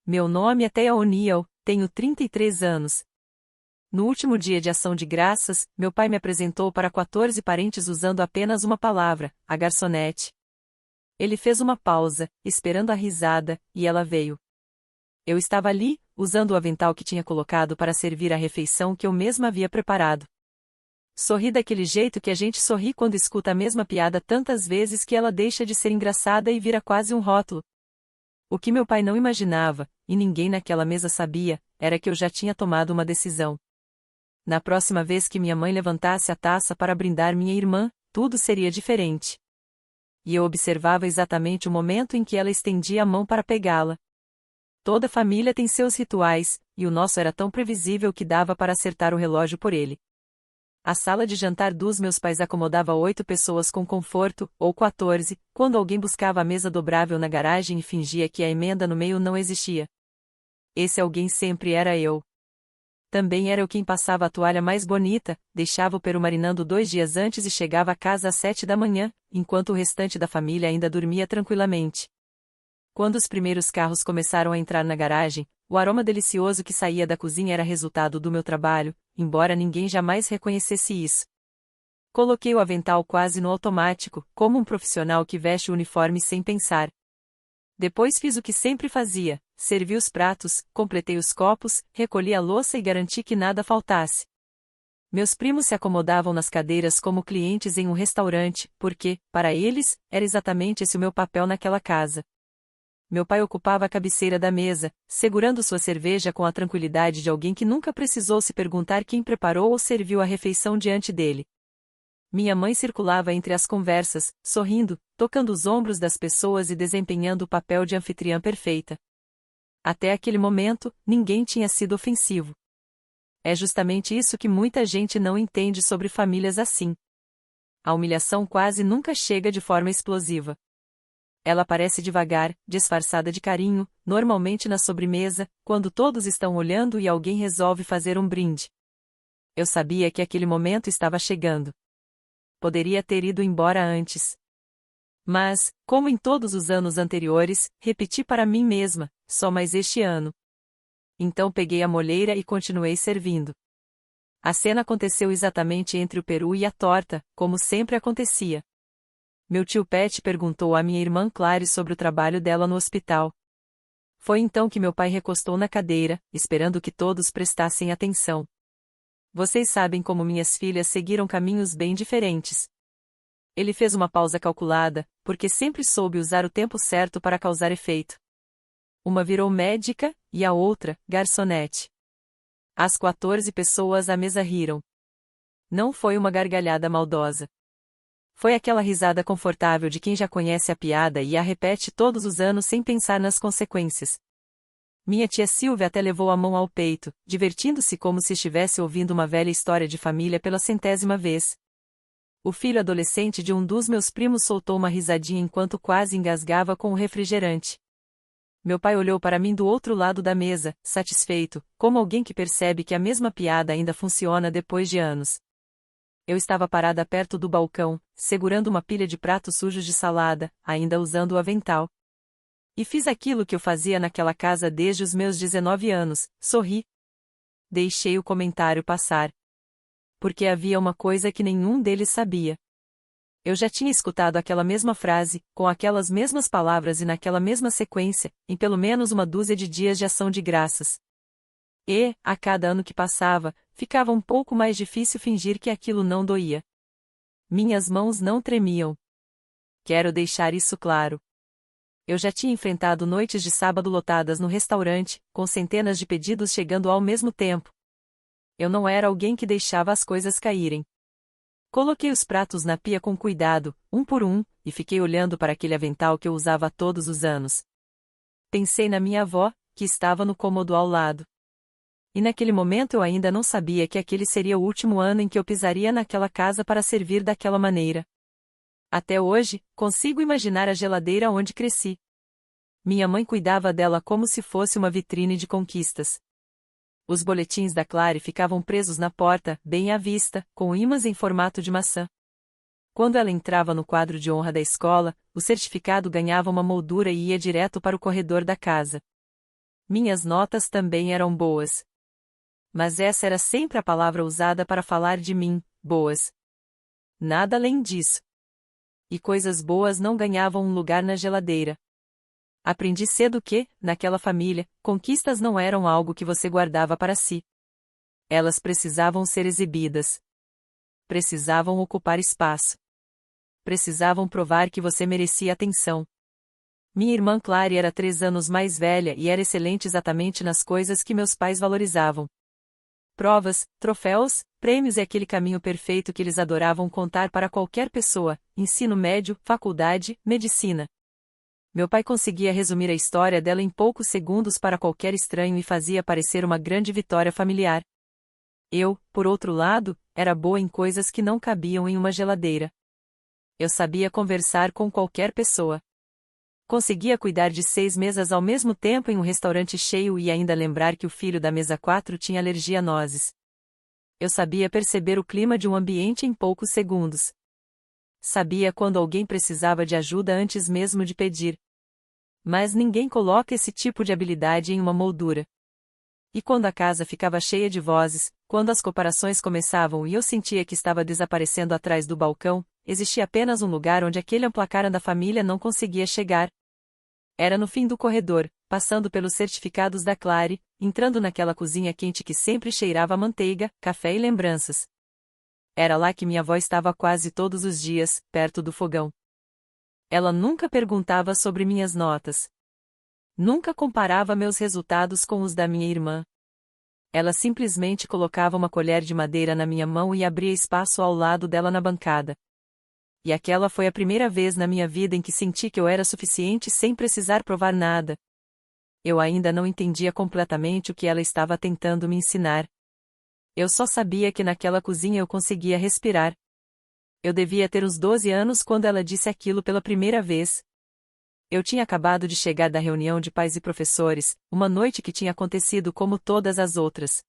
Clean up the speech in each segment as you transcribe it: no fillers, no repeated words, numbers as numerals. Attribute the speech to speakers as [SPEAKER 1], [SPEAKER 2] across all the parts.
[SPEAKER 1] Meu nome é Thea O'Neill, tenho 33 anos. No último dia de ação de graças, meu pai me apresentou para 14 parentes usando apenas uma palavra, a garçonete. Ele fez uma pausa, esperando a risada, e ela veio. Eu estava ali, usando o avental que tinha colocado para servir a refeição que eu mesma havia preparado. Sorri daquele jeito que a gente sorri quando escuta a mesma piada tantas vezes que ela deixa de ser engraçada e vira quase um rótulo. O que meu pai não imaginava, e ninguém naquela mesa sabia, era que eu já tinha tomado uma decisão. Na próxima vez que minha mãe levantasse a taça para brindar minha irmã, tudo seria diferente. E eu observava exatamente o momento em que ela estendia a mão para pegá-la. Toda família tem seus rituais, e o nosso era tão previsível que dava para acertar o relógio por ele. A sala de jantar dos meus pais acomodava 8 pessoas com conforto, ou 14, quando alguém buscava a mesa dobrável na garagem e fingia que a emenda no meio não existia. Esse alguém sempre era eu. Também era eu quem passava a toalha mais bonita, deixava o peru marinando 2 dias antes e chegava a casa às 7 da manhã, enquanto o restante da família ainda dormia tranquilamente. Quando os primeiros carros começaram a entrar na garagem, o aroma delicioso que saía da cozinha era resultado do meu trabalho, embora ninguém jamais reconhecesse isso. Coloquei o avental quase no automático, como um profissional que veste o uniforme sem pensar. Depois fiz o que sempre fazia, servi os pratos, completei os copos, recolhi a louça e garanti que nada faltasse. Meus primos se acomodavam nas cadeiras como clientes em um restaurante, porque, para eles, era exatamente esse o meu papel naquela casa. Meu pai ocupava a cabeceira da mesa, segurando sua cerveja com a tranquilidade de alguém que nunca precisou se perguntar quem preparou ou serviu a refeição diante dele. Minha mãe circulava entre as conversas, sorrindo, tocando os ombros das pessoas e desempenhando o papel de anfitriã perfeita. Até aquele momento, ninguém tinha sido ofensivo. É justamente isso que muita gente não entende sobre famílias assim. A humilhação quase nunca chega de forma explosiva. Ela aparece devagar, disfarçada de carinho, normalmente na sobremesa, quando todos estão olhando e alguém resolve fazer um brinde. Eu sabia que aquele momento estava chegando. Poderia ter ido embora antes. Mas, como em todos os anos anteriores, repeti para mim mesma, só mais este ano. Então peguei a molheira e continuei servindo. A cena aconteceu exatamente entre o peru e a torta, como sempre acontecia. Meu tio Pat perguntou à minha irmã Clary sobre o trabalho dela no hospital. Foi então que meu pai recostou na cadeira, esperando que todos prestassem atenção. Vocês sabem como minhas filhas seguiram caminhos bem diferentes. Ele fez uma pausa calculada, porque sempre soube usar o tempo certo para causar efeito. Uma virou médica, e a outra, garçonete. As 14 pessoas à mesa riram. Não foi uma gargalhada maldosa. Foi aquela risada confortável de quem já conhece a piada e a repete todos os anos sem pensar nas consequências. Minha tia Silvia até levou a mão ao peito, divertindo-se como se estivesse ouvindo uma velha história de família pela 100ª vez. O filho adolescente de um dos meus primos soltou uma risadinha enquanto quase engasgava com o refrigerante. Meu pai olhou para mim do outro lado da mesa, satisfeito, como alguém que percebe que a mesma piada ainda funciona depois de anos. Eu estava parada perto do balcão, segurando uma pilha de pratos sujos de salada, ainda usando o avental. E fiz aquilo que eu fazia naquela casa desde os meus 19 anos, sorri. Deixei o comentário passar. Porque havia uma coisa que nenhum deles sabia. Eu já tinha escutado aquela mesma frase, com aquelas mesmas palavras e naquela mesma sequência, em pelo menos uma dúzia de dias de ação de graças. E, a cada ano que passava, ficava um pouco mais difícil fingir que aquilo não doía. Minhas mãos não tremiam. Quero deixar isso claro. Eu já tinha enfrentado noites de sábado lotadas no restaurante, com centenas de pedidos chegando ao mesmo tempo. Eu não era alguém que deixava as coisas caírem. Coloquei os pratos na pia com cuidado, um por um, e fiquei olhando para aquele avental que eu usava todos os anos. Pensei na minha avó, que estava no cômodo ao lado. E naquele momento eu ainda não sabia que aquele seria o último ano em que eu pisaria naquela casa para servir daquela maneira. Até hoje, consigo imaginar a geladeira onde cresci. Minha mãe cuidava dela como se fosse uma vitrine de conquistas. Os boletins da Clary ficavam presos na porta, bem à vista, com ímãs em formato de maçã. Quando ela entrava no quadro de honra da escola, o certificado ganhava uma moldura e ia direto para o corredor da casa. Minhas notas também eram boas. Mas essa era sempre a palavra usada para falar de mim, boas. Nada além disso. E coisas boas não ganhavam um lugar na geladeira. Aprendi cedo que, naquela família, conquistas não eram algo que você guardava para si. Elas precisavam ser exibidas. Precisavam ocupar espaço. Precisavam provar que você merecia atenção. Minha irmã Clary era 3 anos mais velha e era excelente exatamente nas coisas que meus pais valorizavam. Provas, troféus, prêmios e aquele caminho perfeito que eles adoravam contar para qualquer pessoa, ensino médio, faculdade, medicina. Meu pai conseguia resumir a história dela em poucos segundos para qualquer estranho e fazia parecer uma grande vitória familiar. Eu, por outro lado, era boa em coisas que não cabiam em uma geladeira. Eu sabia conversar com qualquer pessoa. Conseguia cuidar de 6 mesas ao mesmo tempo em um restaurante cheio e ainda lembrar que o filho da mesa 4 tinha alergia a nozes. Eu sabia perceber o clima de um ambiente em poucos segundos. Sabia quando alguém precisava de ajuda antes mesmo de pedir. Mas ninguém coloca esse tipo de habilidade em uma moldura. E quando a casa ficava cheia de vozes, quando as comparações começavam e eu sentia que estava desaparecendo atrás do balcão, existia apenas um lugar onde aquele amplacara da família não conseguia chegar. Era no fim do corredor, passando pelos certificados da Clary, entrando naquela cozinha quente que sempre cheirava a manteiga, café e lembranças. Era lá que minha avó estava quase todos os dias, perto do fogão. Ela nunca perguntava sobre minhas notas. Nunca comparava meus resultados com os da minha irmã. Ela simplesmente colocava uma colher de madeira na minha mão e abria espaço ao lado dela na bancada. E aquela foi a primeira vez na minha vida em que senti que eu era suficiente sem precisar provar nada. Eu ainda não entendia completamente o que ela estava tentando me ensinar. Eu só sabia que naquela cozinha eu conseguia respirar. Eu devia ter uns 12 anos quando ela disse aquilo pela primeira vez. Eu tinha acabado de chegar da reunião de pais e professores, uma noite que tinha acontecido como todas as outras.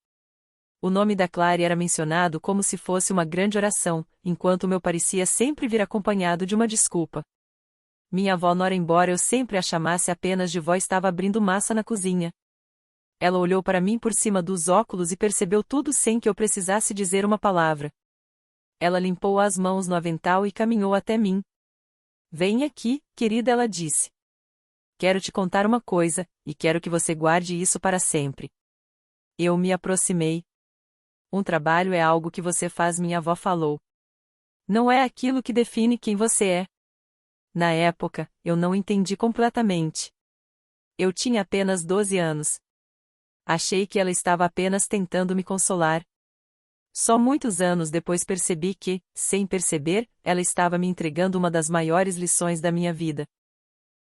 [SPEAKER 1] O nome da Clary era mencionado como se fosse uma grande oração, enquanto o meu parecia sempre vir acompanhado de uma desculpa. Minha avó Nora, embora eu sempre a chamasse apenas de vó, estava abrindo massa na cozinha. Ela olhou para mim por cima dos óculos e percebeu tudo sem que eu precisasse dizer uma palavra. Ela limpou as mãos no avental e caminhou até mim. Vem aqui, querida, ela disse. Quero te contar uma coisa, e quero que você guarde isso para sempre. Eu me aproximei. Um trabalho é algo que você faz, minha avó falou. Não é aquilo que define quem você é. Na época, eu não entendi completamente. Eu tinha apenas 12 anos. Achei que ela estava apenas tentando me consolar. Só muitos anos depois percebi que, sem perceber, ela estava me entregando uma das maiores lições da minha vida.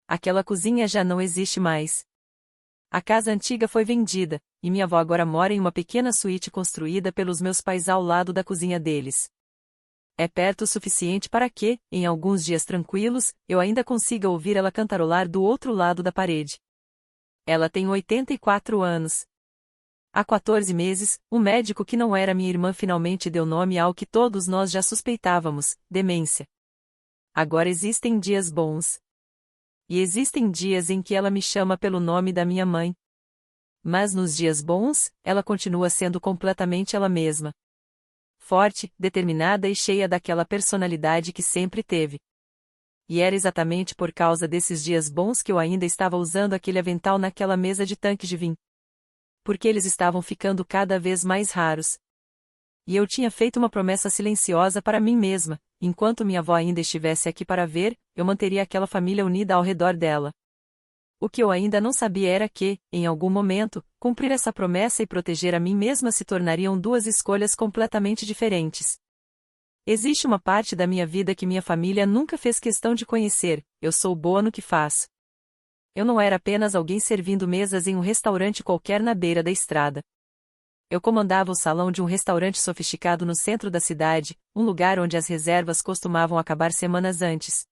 [SPEAKER 1] Aquela cozinha já não existe mais. A casa antiga foi vendida, e minha avó agora mora em uma pequena suíte construída pelos meus pais ao lado da cozinha deles. É perto o suficiente para que, em alguns dias tranquilos, eu ainda consiga ouvir ela cantarolar do outro lado da parede. Ela tem 84 anos. Há 14 meses, o médico que não era minha irmã finalmente deu nome ao que todos nós já suspeitávamos: demência. Agora existem dias bons. E existem dias em que ela me chama pelo nome da minha mãe. Mas nos dias bons, ela continua sendo completamente ela mesma. Forte, determinada e cheia daquela personalidade que sempre teve. E era exatamente por causa desses dias bons que eu ainda estava usando aquele avental naquela mesa de tanques de vinho. Porque eles estavam ficando cada vez mais raros. E eu tinha feito uma promessa silenciosa para mim mesma: enquanto minha avó ainda estivesse aqui para ver, eu manteria aquela família unida ao redor dela. O que eu ainda não sabia era que, em algum momento, cumprir essa promessa e proteger a mim mesma se tornariam duas escolhas completamente diferentes. Existe uma parte da minha vida que minha família nunca fez questão de conhecer: eu sou boa no que faço. Eu não era apenas alguém servindo mesas em um restaurante qualquer na beira da estrada. Eu comandava o salão de um restaurante sofisticado no centro da cidade, um lugar onde as reservas costumavam acabar semanas antes.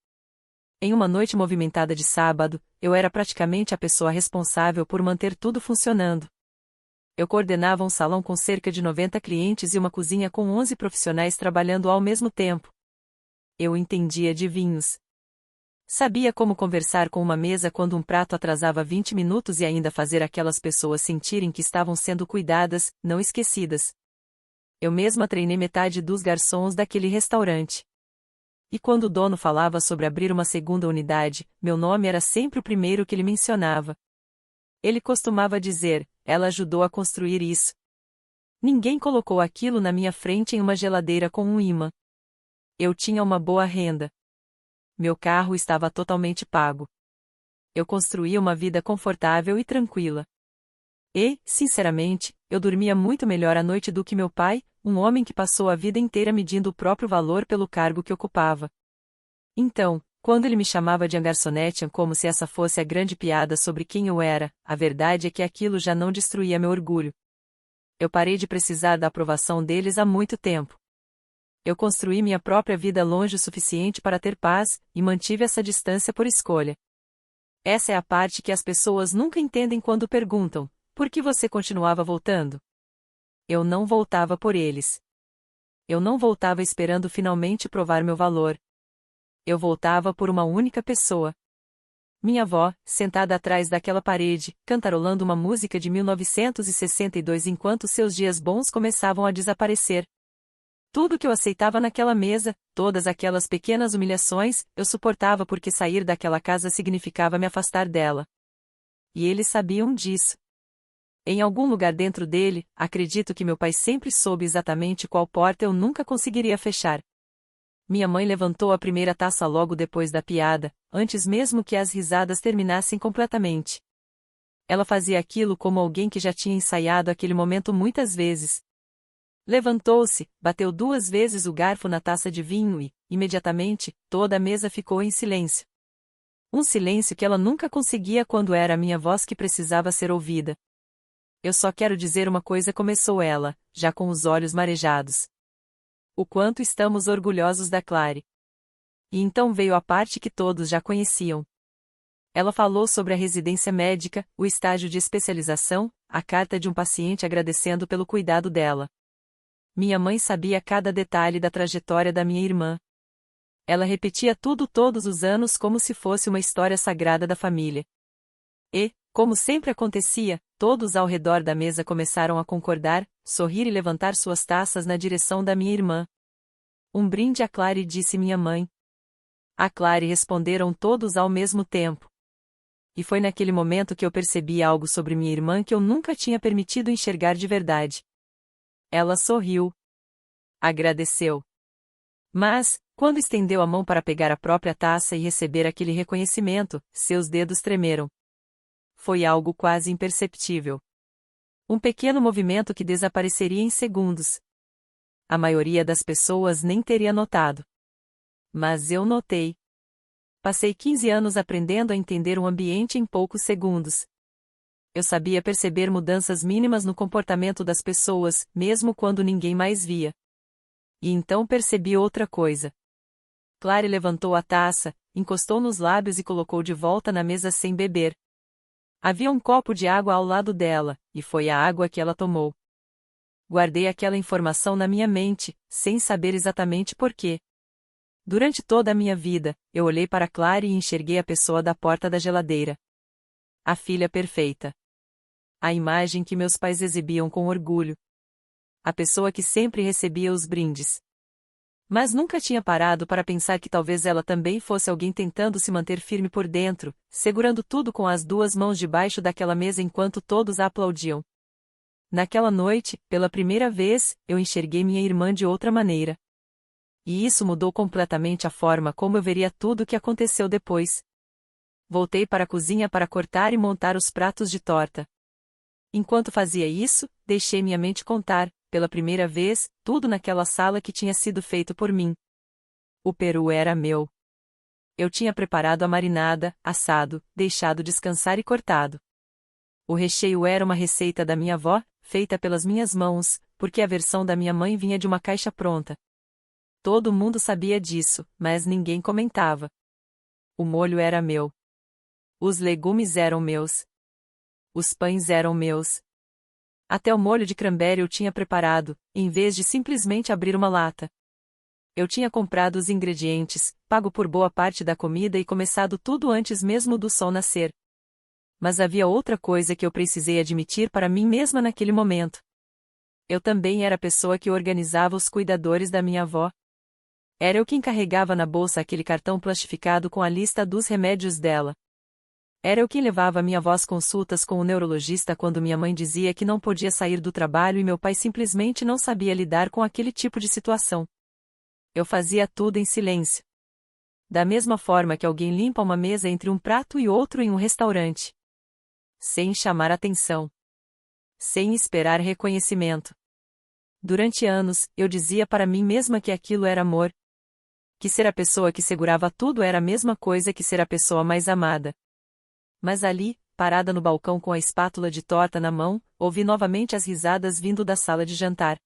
[SPEAKER 1] Em uma noite movimentada de sábado, eu era praticamente a pessoa responsável por manter tudo funcionando. Eu coordenava um salão com cerca de 90 clientes e uma cozinha com 11 profissionais trabalhando ao mesmo tempo. Eu entendia de vinhos. Sabia como conversar com uma mesa quando um prato atrasava 20 minutos e ainda fazer aquelas pessoas sentirem que estavam sendo cuidadas, não esquecidas. Eu mesma treinei metade dos garçons daquele restaurante. E quando o dono falava sobre abrir uma segunda unidade, meu nome era sempre o primeiro que ele mencionava. Ele costumava dizer: ela ajudou a construir isso. Ninguém colocou aquilo na minha frente em uma geladeira com um imã. Eu tinha uma boa renda. Meu carro estava totalmente pago. Eu construía uma vida confortável e tranquila. E, sinceramente, eu dormia muito melhor à noite do que meu pai, um homem que passou a vida inteira medindo o próprio valor pelo cargo que ocupava. Então, quando ele me chamava de garçonete como se essa fosse a grande piada sobre quem eu era, a verdade é que aquilo já não destruía meu orgulho. Eu parei de precisar da aprovação deles há muito tempo. Eu construí minha própria vida longe o suficiente para ter paz, e mantive essa distância por escolha. Essa é a parte que as pessoas nunca entendem quando perguntam: por que você continuava voltando? Eu não voltava por eles. Eu não voltava esperando finalmente provar meu valor. Eu voltava por uma única pessoa. Minha avó, sentada atrás daquela parede, cantarolando uma música de 1962 enquanto seus dias bons começavam a desaparecer. Tudo que eu aceitava naquela mesa, todas aquelas pequenas humilhações, eu suportava porque sair daquela casa significava me afastar dela. E eles sabiam disso. Em algum lugar dentro dele, acredito que meu pai sempre soube exatamente qual porta eu nunca conseguiria fechar. Minha mãe levantou a primeira taça logo depois da piada, antes mesmo que as risadas terminassem completamente. Ela fazia aquilo como alguém que já tinha ensaiado aquele momento muitas vezes. Levantou-se, bateu 2 vezes o garfo na taça de vinho e, imediatamente, toda a mesa ficou em silêncio. Um silêncio que ela nunca conseguia quando era a minha voz que precisava ser ouvida. Eu só quero dizer uma coisa, começou ela, já com os olhos marejados. O quanto estamos orgulhosos da Clary. E então veio a parte que todos já conheciam. Ela falou sobre a residência médica, o estágio de especialização, a carta de um paciente agradecendo pelo cuidado dela. Minha mãe sabia cada detalhe da trajetória da minha irmã. Ela repetia tudo todos os anos como se fosse uma história sagrada da família. E, como sempre acontecia, todos ao redor da mesa começaram a concordar, sorrir e levantar suas taças na direção da minha irmã. Um brinde a Clary, disse minha mãe. A Clary, responderam todos ao mesmo tempo. E foi naquele momento que eu percebi algo sobre minha irmã que eu nunca tinha permitido enxergar de verdade. Ela sorriu. Agradeceu. Mas, quando estendeu a mão para pegar a própria taça e receber aquele reconhecimento, seus dedos tremeram. Foi algo quase imperceptível. Um pequeno movimento que desapareceria em segundos. A maioria das pessoas nem teria notado. Mas eu notei. Passei 15 anos aprendendo a entender um ambiente em poucos segundos. Eu sabia perceber mudanças mínimas no comportamento das pessoas, mesmo quando ninguém mais via. E então percebi outra coisa. Clary levantou a taça, encostou nos lábios e colocou de volta na mesa sem beber. Havia um copo de água ao lado dela, e foi a água que ela tomou. Guardei aquela informação na minha mente, sem saber exatamente porquê. Durante toda a minha vida, eu olhei para Clary e enxerguei a pessoa da porta da geladeira. A filha perfeita. A imagem que meus pais exibiam com orgulho. A pessoa que sempre recebia os brindes. Mas nunca tinha parado para pensar que talvez ela também fosse alguém tentando se manter firme por dentro, segurando tudo com as 2 mãos debaixo daquela mesa enquanto todos a aplaudiam. Naquela noite, pela primeira vez, eu enxerguei minha irmã de outra maneira. E isso mudou completamente a forma como eu veria tudo o que aconteceu depois. Voltei para a cozinha para cortar e montar os pratos de torta. Enquanto fazia isso, deixei minha mente contar, pela primeira vez, tudo naquela sala que tinha sido feito por mim. O peru era meu. Eu tinha preparado a marinada, assado, deixado descansar e cortado. O recheio era uma receita da minha avó, feita pelas minhas mãos, porque a versão da minha mãe vinha de uma caixa pronta. Todo mundo sabia disso, mas ninguém comentava. O molho era meu. Os legumes eram meus. Os pães eram meus. Até o molho de cranberry eu tinha preparado, em vez de simplesmente abrir uma lata. Eu tinha comprado os ingredientes, pago por boa parte da comida e começado tudo antes mesmo do sol nascer. Mas havia outra coisa que eu precisei admitir para mim mesma naquele momento. Eu também era a pessoa que organizava os cuidadores da minha avó. Era eu quem carregava na bolsa aquele cartão plastificado com a lista dos remédios dela. Era eu quem levava minha avó às consultas com o neurologista quando minha mãe dizia que não podia sair do trabalho e meu pai simplesmente não sabia lidar com aquele tipo de situação. Eu fazia tudo em silêncio. Da mesma forma que alguém limpa uma mesa entre um prato e outro em um restaurante. Sem chamar atenção. Sem esperar reconhecimento. Durante anos, eu dizia para mim mesma que aquilo era amor. Que ser a pessoa que segurava tudo era a mesma coisa que ser a pessoa mais amada. Mas ali, parada no balcão com a espátula de torta na mão, ouvi novamente as risadas vindo da sala de jantar.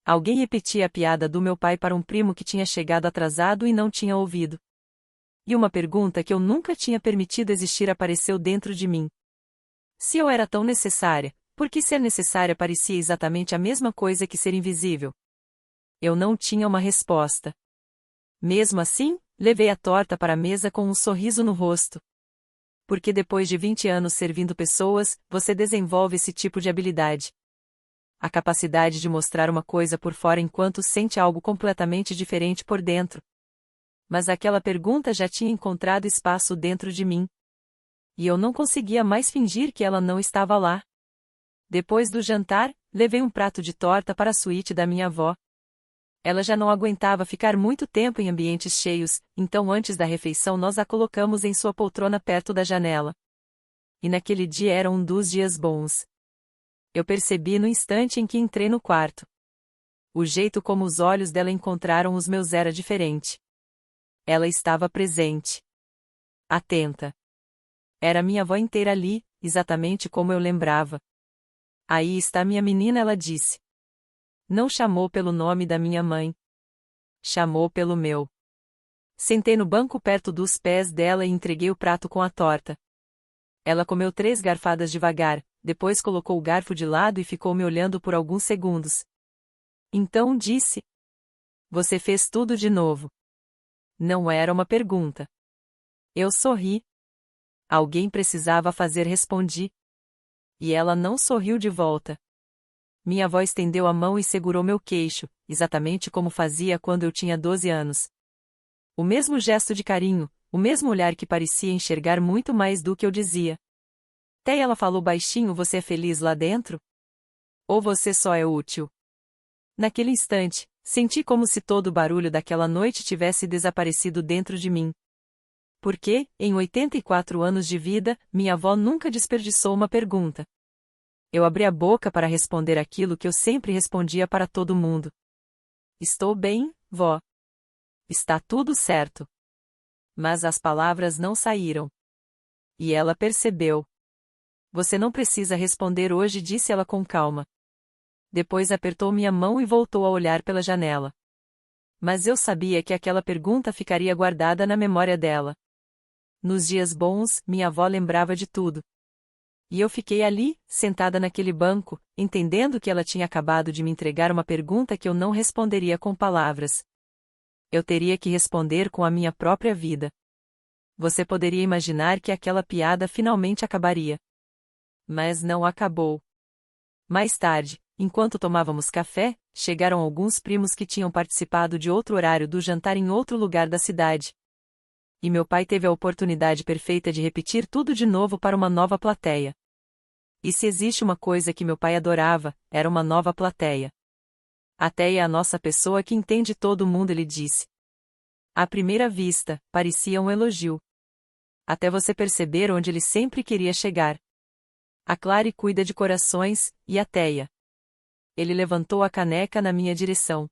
[SPEAKER 1] Alguém repetia a piada do meu pai para um primo que tinha chegado atrasado e não tinha ouvido. E uma pergunta que eu nunca tinha permitido existir apareceu dentro de mim. Se eu era tão necessária, por que ser necessária parecia exatamente a mesma coisa que ser invisível? Eu não tinha uma resposta. Mesmo assim, levei a torta para a mesa com um sorriso no rosto. Porque depois de 20 anos servindo pessoas, você desenvolve esse tipo de habilidade. A capacidade de mostrar uma coisa por fora enquanto sente algo completamente diferente por dentro. Mas aquela pergunta já tinha encontrado espaço dentro de mim. E eu não conseguia mais fingir que ela não estava lá. Depois do jantar, levei um prato de torta para a suíte da minha avó. Ela já não aguentava ficar muito tempo em ambientes cheios, então antes da refeição nós a colocamos em sua poltrona perto da janela. E naquele dia era um dos dias bons. Eu percebi no instante em que entrei no quarto. O jeito como os olhos dela encontraram os meus era diferente. Ela estava presente. Atenta. Era minha avó inteira ali, exatamente como eu lembrava. Aí está minha menina, ela disse. Não chamou pelo nome da minha mãe. Chamou pelo meu. Sentei no banco perto dos pés dela e entreguei o prato com a torta. Ela comeu 3 garfadas devagar, depois colocou o garfo de lado e ficou me olhando por alguns segundos. Então disse: Você fez tudo de novo. Não era uma pergunta. Eu sorri. Alguém precisava fazer, respondi. E ela não sorriu de volta. Minha avó estendeu a mão e segurou meu queixo, exatamente como fazia quando eu tinha 12 anos. O mesmo gesto de carinho, o mesmo olhar que parecia enxergar muito mais do que eu dizia. Até ela falou baixinho: Você é feliz lá dentro? Ou você só é útil? Naquele instante, senti como se todo o barulho daquela noite tivesse desaparecido dentro de mim. Porque, em 84 anos de vida, minha avó nunca desperdiçou uma pergunta. Eu abri a boca para responder aquilo que eu sempre respondia para todo mundo. Estou bem, vó. Está tudo certo. Mas as palavras não saíram. E ela percebeu. Você não precisa responder hoje, disse ela com calma. Depois apertou minha mão e voltou a olhar pela janela. Mas eu sabia que aquela pergunta ficaria guardada na memória dela. Nos dias bons, minha avó lembrava de tudo. E eu fiquei ali, sentada naquele banco, entendendo que ela tinha acabado de me entregar uma pergunta que eu não responderia com palavras. Eu teria que responder com a minha própria vida. Você poderia imaginar que aquela piada finalmente acabaria. Mas não acabou. Mais tarde, enquanto tomávamos café, chegaram alguns primos que tinham participado de outro horário do jantar em outro lugar da cidade. E meu pai teve a oportunidade perfeita de repetir tudo de novo para uma nova plateia. E se existe uma coisa que meu pai adorava, era uma nova plateia. Até é a nossa pessoa que entende todo mundo, ele disse. À primeira vista, parecia um elogio. Até você perceber onde ele sempre queria chegar. A Clary cuida de corações, e a Teia. Ele levantou a caneca na minha direção.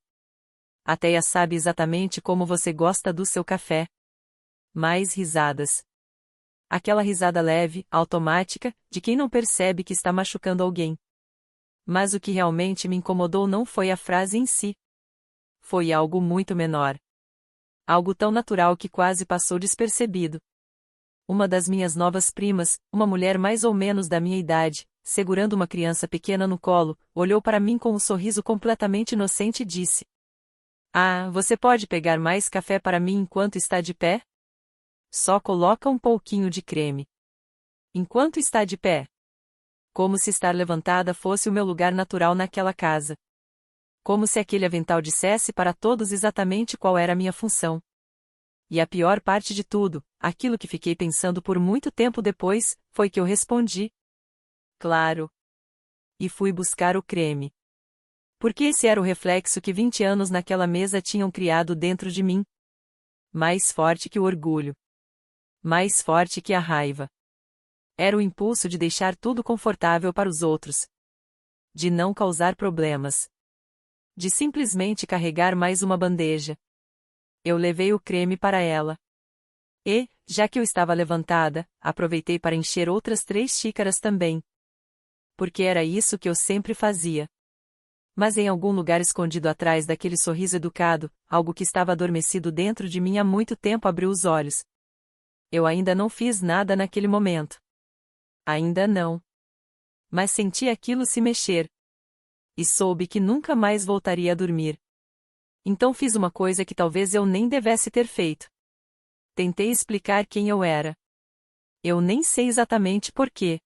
[SPEAKER 1] A Teia sabe exatamente como você gosta do seu café. Mais risadas. Aquela risada leve, automática, de quem não percebe que está machucando alguém. Mas o que realmente me incomodou não foi a frase em si. Foi algo muito menor. Algo tão natural que quase passou despercebido. Uma das minhas novas primas, uma mulher mais ou menos da minha idade, segurando uma criança pequena no colo, olhou para mim com um sorriso completamente inocente e disse: Ah, você pode pegar mais café para mim enquanto está de pé? Só coloca um pouquinho de creme. Enquanto está de pé. Como se estar levantada fosse o meu lugar natural naquela casa. Como se aquele avental dissesse para todos exatamente qual era a minha função. E a pior parte de tudo, aquilo que fiquei pensando por muito tempo depois, foi que eu respondi. Claro. E fui buscar o creme. Porque esse era o reflexo que 20 anos naquela mesa tinham criado dentro de mim. Mais forte que o orgulho. Mais forte que a raiva. Era o impulso de deixar tudo confortável para os outros. De não causar problemas. De simplesmente carregar mais uma bandeja. Eu levei o creme para ela. E, já que eu estava levantada, aproveitei para encher outras 3 xícaras também. Porque era isso que eu sempre fazia. Mas em algum lugar escondido atrás daquele sorriso educado, algo que estava adormecido dentro de mim há muito tempo abriu os olhos. Eu ainda não fiz nada naquele momento. Ainda não. Mas senti aquilo se mexer. E soube que nunca mais voltaria a dormir. Então fiz uma coisa que talvez eu nem devesse ter feito. Tentei explicar quem eu era. Eu nem sei exatamente porquê.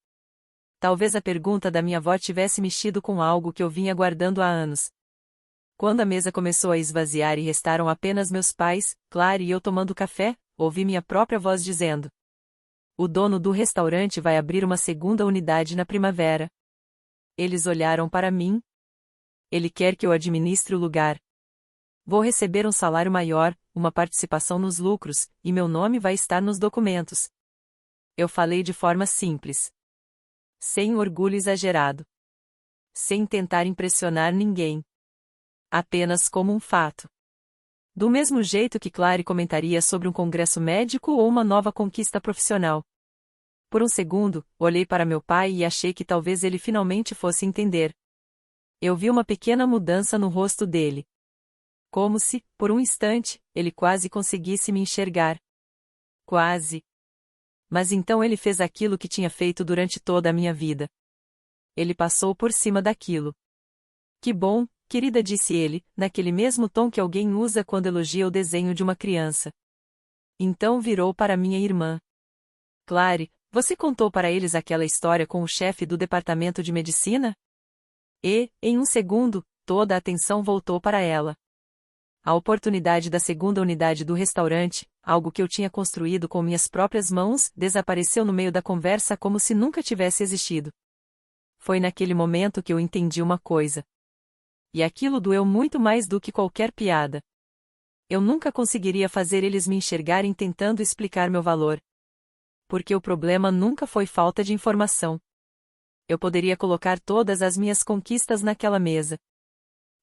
[SPEAKER 1] Talvez a pergunta da minha avó tivesse mexido com algo que eu vinha guardando há anos. Quando a mesa começou a esvaziar e restaram apenas meus pais, Clary e eu tomando café, ouvi minha própria voz dizendo: o dono do restaurante vai abrir uma segunda unidade na primavera. Eles olharam para mim. Ele quer que eu administre o lugar. Vou receber um salário maior, uma participação nos lucros, e meu nome vai estar nos documentos. Eu falei de forma simples. Sem orgulho exagerado. Sem tentar impressionar ninguém. Apenas como um fato. Do mesmo jeito que Clary comentaria sobre um congresso médico ou uma nova conquista profissional. Por um segundo, olhei para meu pai e achei que talvez ele finalmente fosse entender. Eu vi uma pequena mudança no rosto dele. Como se, por um instante, ele quase conseguisse me enxergar. Quase. Mas então ele fez aquilo que tinha feito durante toda a minha vida. Ele passou por cima daquilo. Que bom, querida, disse ele, naquele mesmo tom que alguém usa quando elogia o desenho de uma criança. Então virou para minha irmã. Clary, você contou para eles aquela história com o chefe do departamento de medicina? E, em um segundo, toda a atenção voltou para ela. A oportunidade da segunda unidade do restaurante, algo que eu tinha construído com minhas próprias mãos, desapareceu no meio da conversa como se nunca tivesse existido. Foi naquele momento que eu entendi uma coisa. E aquilo doeu muito mais do que qualquer piada. Eu nunca conseguiria fazer eles me enxergarem tentando explicar meu valor. Porque o problema nunca foi falta de informação. Eu poderia colocar todas as minhas conquistas naquela mesa.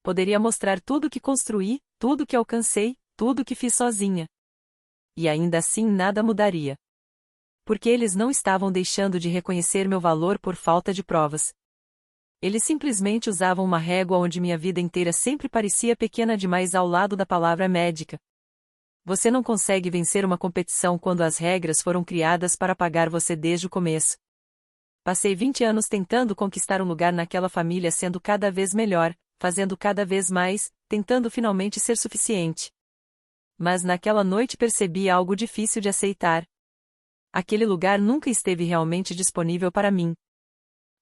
[SPEAKER 1] Poderia mostrar tudo que construí, tudo que alcancei, tudo que fiz sozinha. E ainda assim nada mudaria. Porque eles não estavam deixando de reconhecer meu valor por falta de provas. Eles simplesmente usavam uma régua onde minha vida inteira sempre parecia pequena demais ao lado da palavra médica. Você não consegue vencer uma competição quando as regras foram criadas para pagar você desde o começo. Passei 20 anos tentando conquistar um lugar naquela família, sendo cada vez melhor, fazendo cada vez mais, tentando finalmente ser suficiente. Mas naquela noite percebi algo difícil de aceitar. Aquele lugar nunca esteve realmente disponível para mim.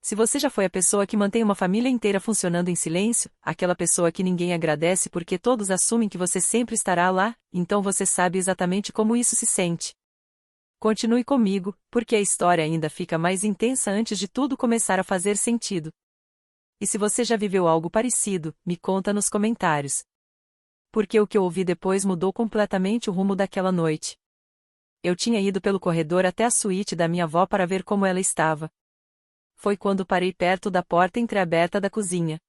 [SPEAKER 1] Se você já foi a pessoa que mantém uma família inteira funcionando em silêncio, aquela pessoa que ninguém agradece porque todos assumem que você sempre estará lá, então você sabe exatamente como isso se sente. Continue comigo, porque a história ainda fica mais intensa antes de tudo começar a fazer sentido. E se você já viveu algo parecido, me conta nos comentários. Porque o que eu ouvi depois mudou completamente o rumo daquela noite. Eu tinha ido pelo corredor até a suíte da minha avó para ver como ela estava. Foi quando parei perto da porta entreaberta da cozinha.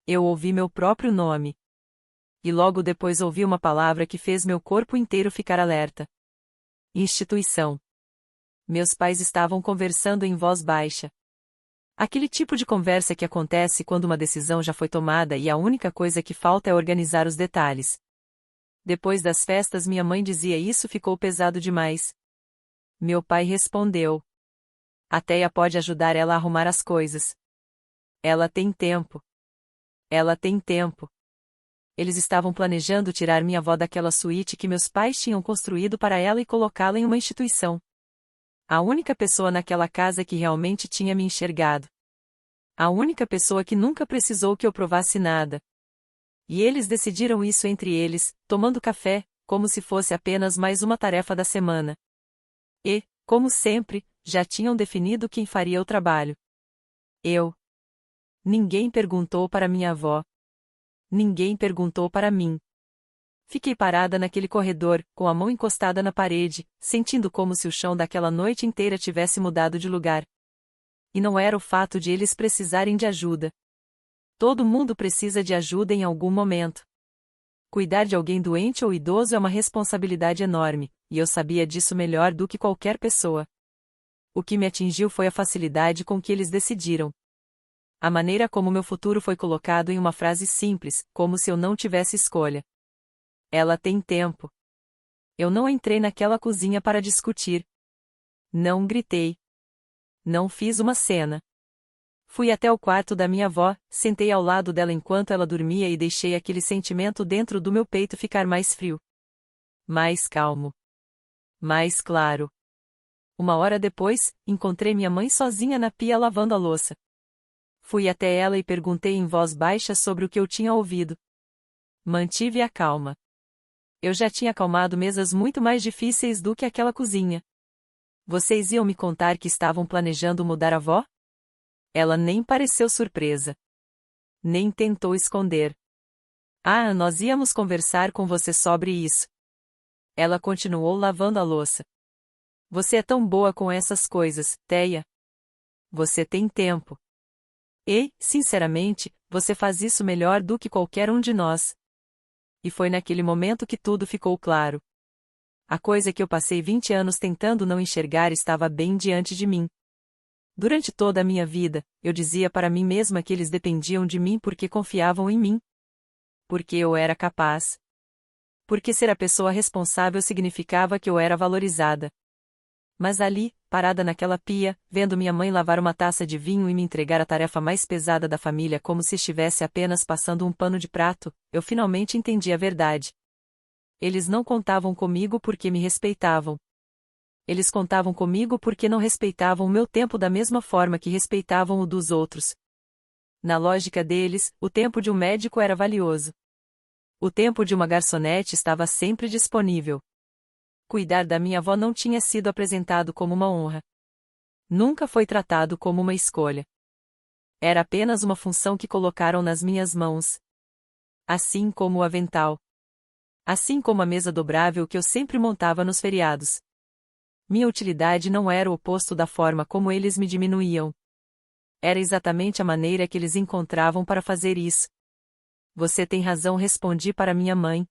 [SPEAKER 1] Eu ouvi meu próprio nome. E logo depois ouvi uma palavra que fez meu corpo inteiro ficar alerta. Instituição. Meus pais estavam conversando em voz baixa. Aquele tipo de conversa que acontece quando uma decisão já foi tomada e a única coisa que falta é organizar os detalhes. Depois das festas minha mãe dizia isso ficou pesado demais. Meu pai respondeu. A Teia pode ajudar ela a arrumar as coisas. Ela tem tempo. Ela tem tempo. Eles estavam planejando tirar minha avó daquela suíte que meus pais tinham construído para ela e colocá-la em uma instituição. A única pessoa naquela casa que realmente tinha me enxergado. A única pessoa que nunca precisou que eu provasse nada. E eles decidiram isso entre eles, tomando café, como se fosse apenas mais uma tarefa da semana. E, como sempre, já tinham definido quem faria o trabalho. Eu. Ninguém perguntou para minha avó. Ninguém perguntou para mim. Fiquei parada naquele corredor, com a mão encostada na parede, sentindo como se o chão daquela noite inteira tivesse mudado de lugar. E não era o fato de eles precisarem de ajuda. Todo mundo precisa de ajuda em algum momento. Cuidar de alguém doente ou idoso é uma responsabilidade enorme, e eu sabia disso melhor do que qualquer pessoa. O que me atingiu foi a facilidade com que eles decidiram. A maneira como meu futuro foi colocado em uma frase simples, como se eu não tivesse escolha. Ela tem tempo. Eu não entrei naquela cozinha para discutir. Não gritei. Não fiz uma cena. Fui até o quarto da minha avó, sentei ao lado dela enquanto ela dormia e deixei aquele sentimento dentro do meu peito ficar mais frio. Mais calmo. Mais claro. Uma hora depois, encontrei minha mãe sozinha na pia lavando a louça. Fui até ela e perguntei em voz baixa sobre o que eu tinha ouvido. Mantive a calma. Eu já tinha acalmado mesas muito mais difíceis do que aquela cozinha. Vocês iam me contar que estavam planejando mudar a avó? Ela nem pareceu surpresa. Nem tentou esconder. Ah, nós íamos conversar com você sobre isso. Ela continuou lavando a louça. Você é tão boa com essas coisas, Teia. Você tem tempo. E, sinceramente, você faz isso melhor do que qualquer um de nós. E foi naquele momento que tudo ficou claro. A coisa que eu passei 20 anos tentando não enxergar estava bem diante de mim. Durante toda a minha vida, eu dizia para mim mesma que eles dependiam de mim porque confiavam em mim. Porque eu era capaz. Porque ser a pessoa responsável significava que eu era valorizada. Mas ali, parada naquela pia, vendo minha mãe lavar uma taça de vinho e me entregar a tarefa mais pesada da família como se estivesse apenas passando um pano de prato, eu finalmente entendi a verdade. Eles não contavam comigo porque me respeitavam. Eles contavam comigo porque não respeitavam o meu tempo da mesma forma que respeitavam o dos outros. Na lógica deles, o tempo de um médico era valioso. O tempo de uma garçonete estava sempre disponível. Cuidar da minha avó não tinha sido apresentado como uma honra. Nunca foi tratado como uma escolha. Era apenas uma função que colocaram nas minhas mãos. Assim como o avental. Assim como a mesa dobrável que eu sempre montava nos feriados. Minha utilidade não era o oposto da forma como eles me diminuíam. Era exatamente a maneira que eles encontravam para fazer isso. Você tem razão, respondi para minha mãe.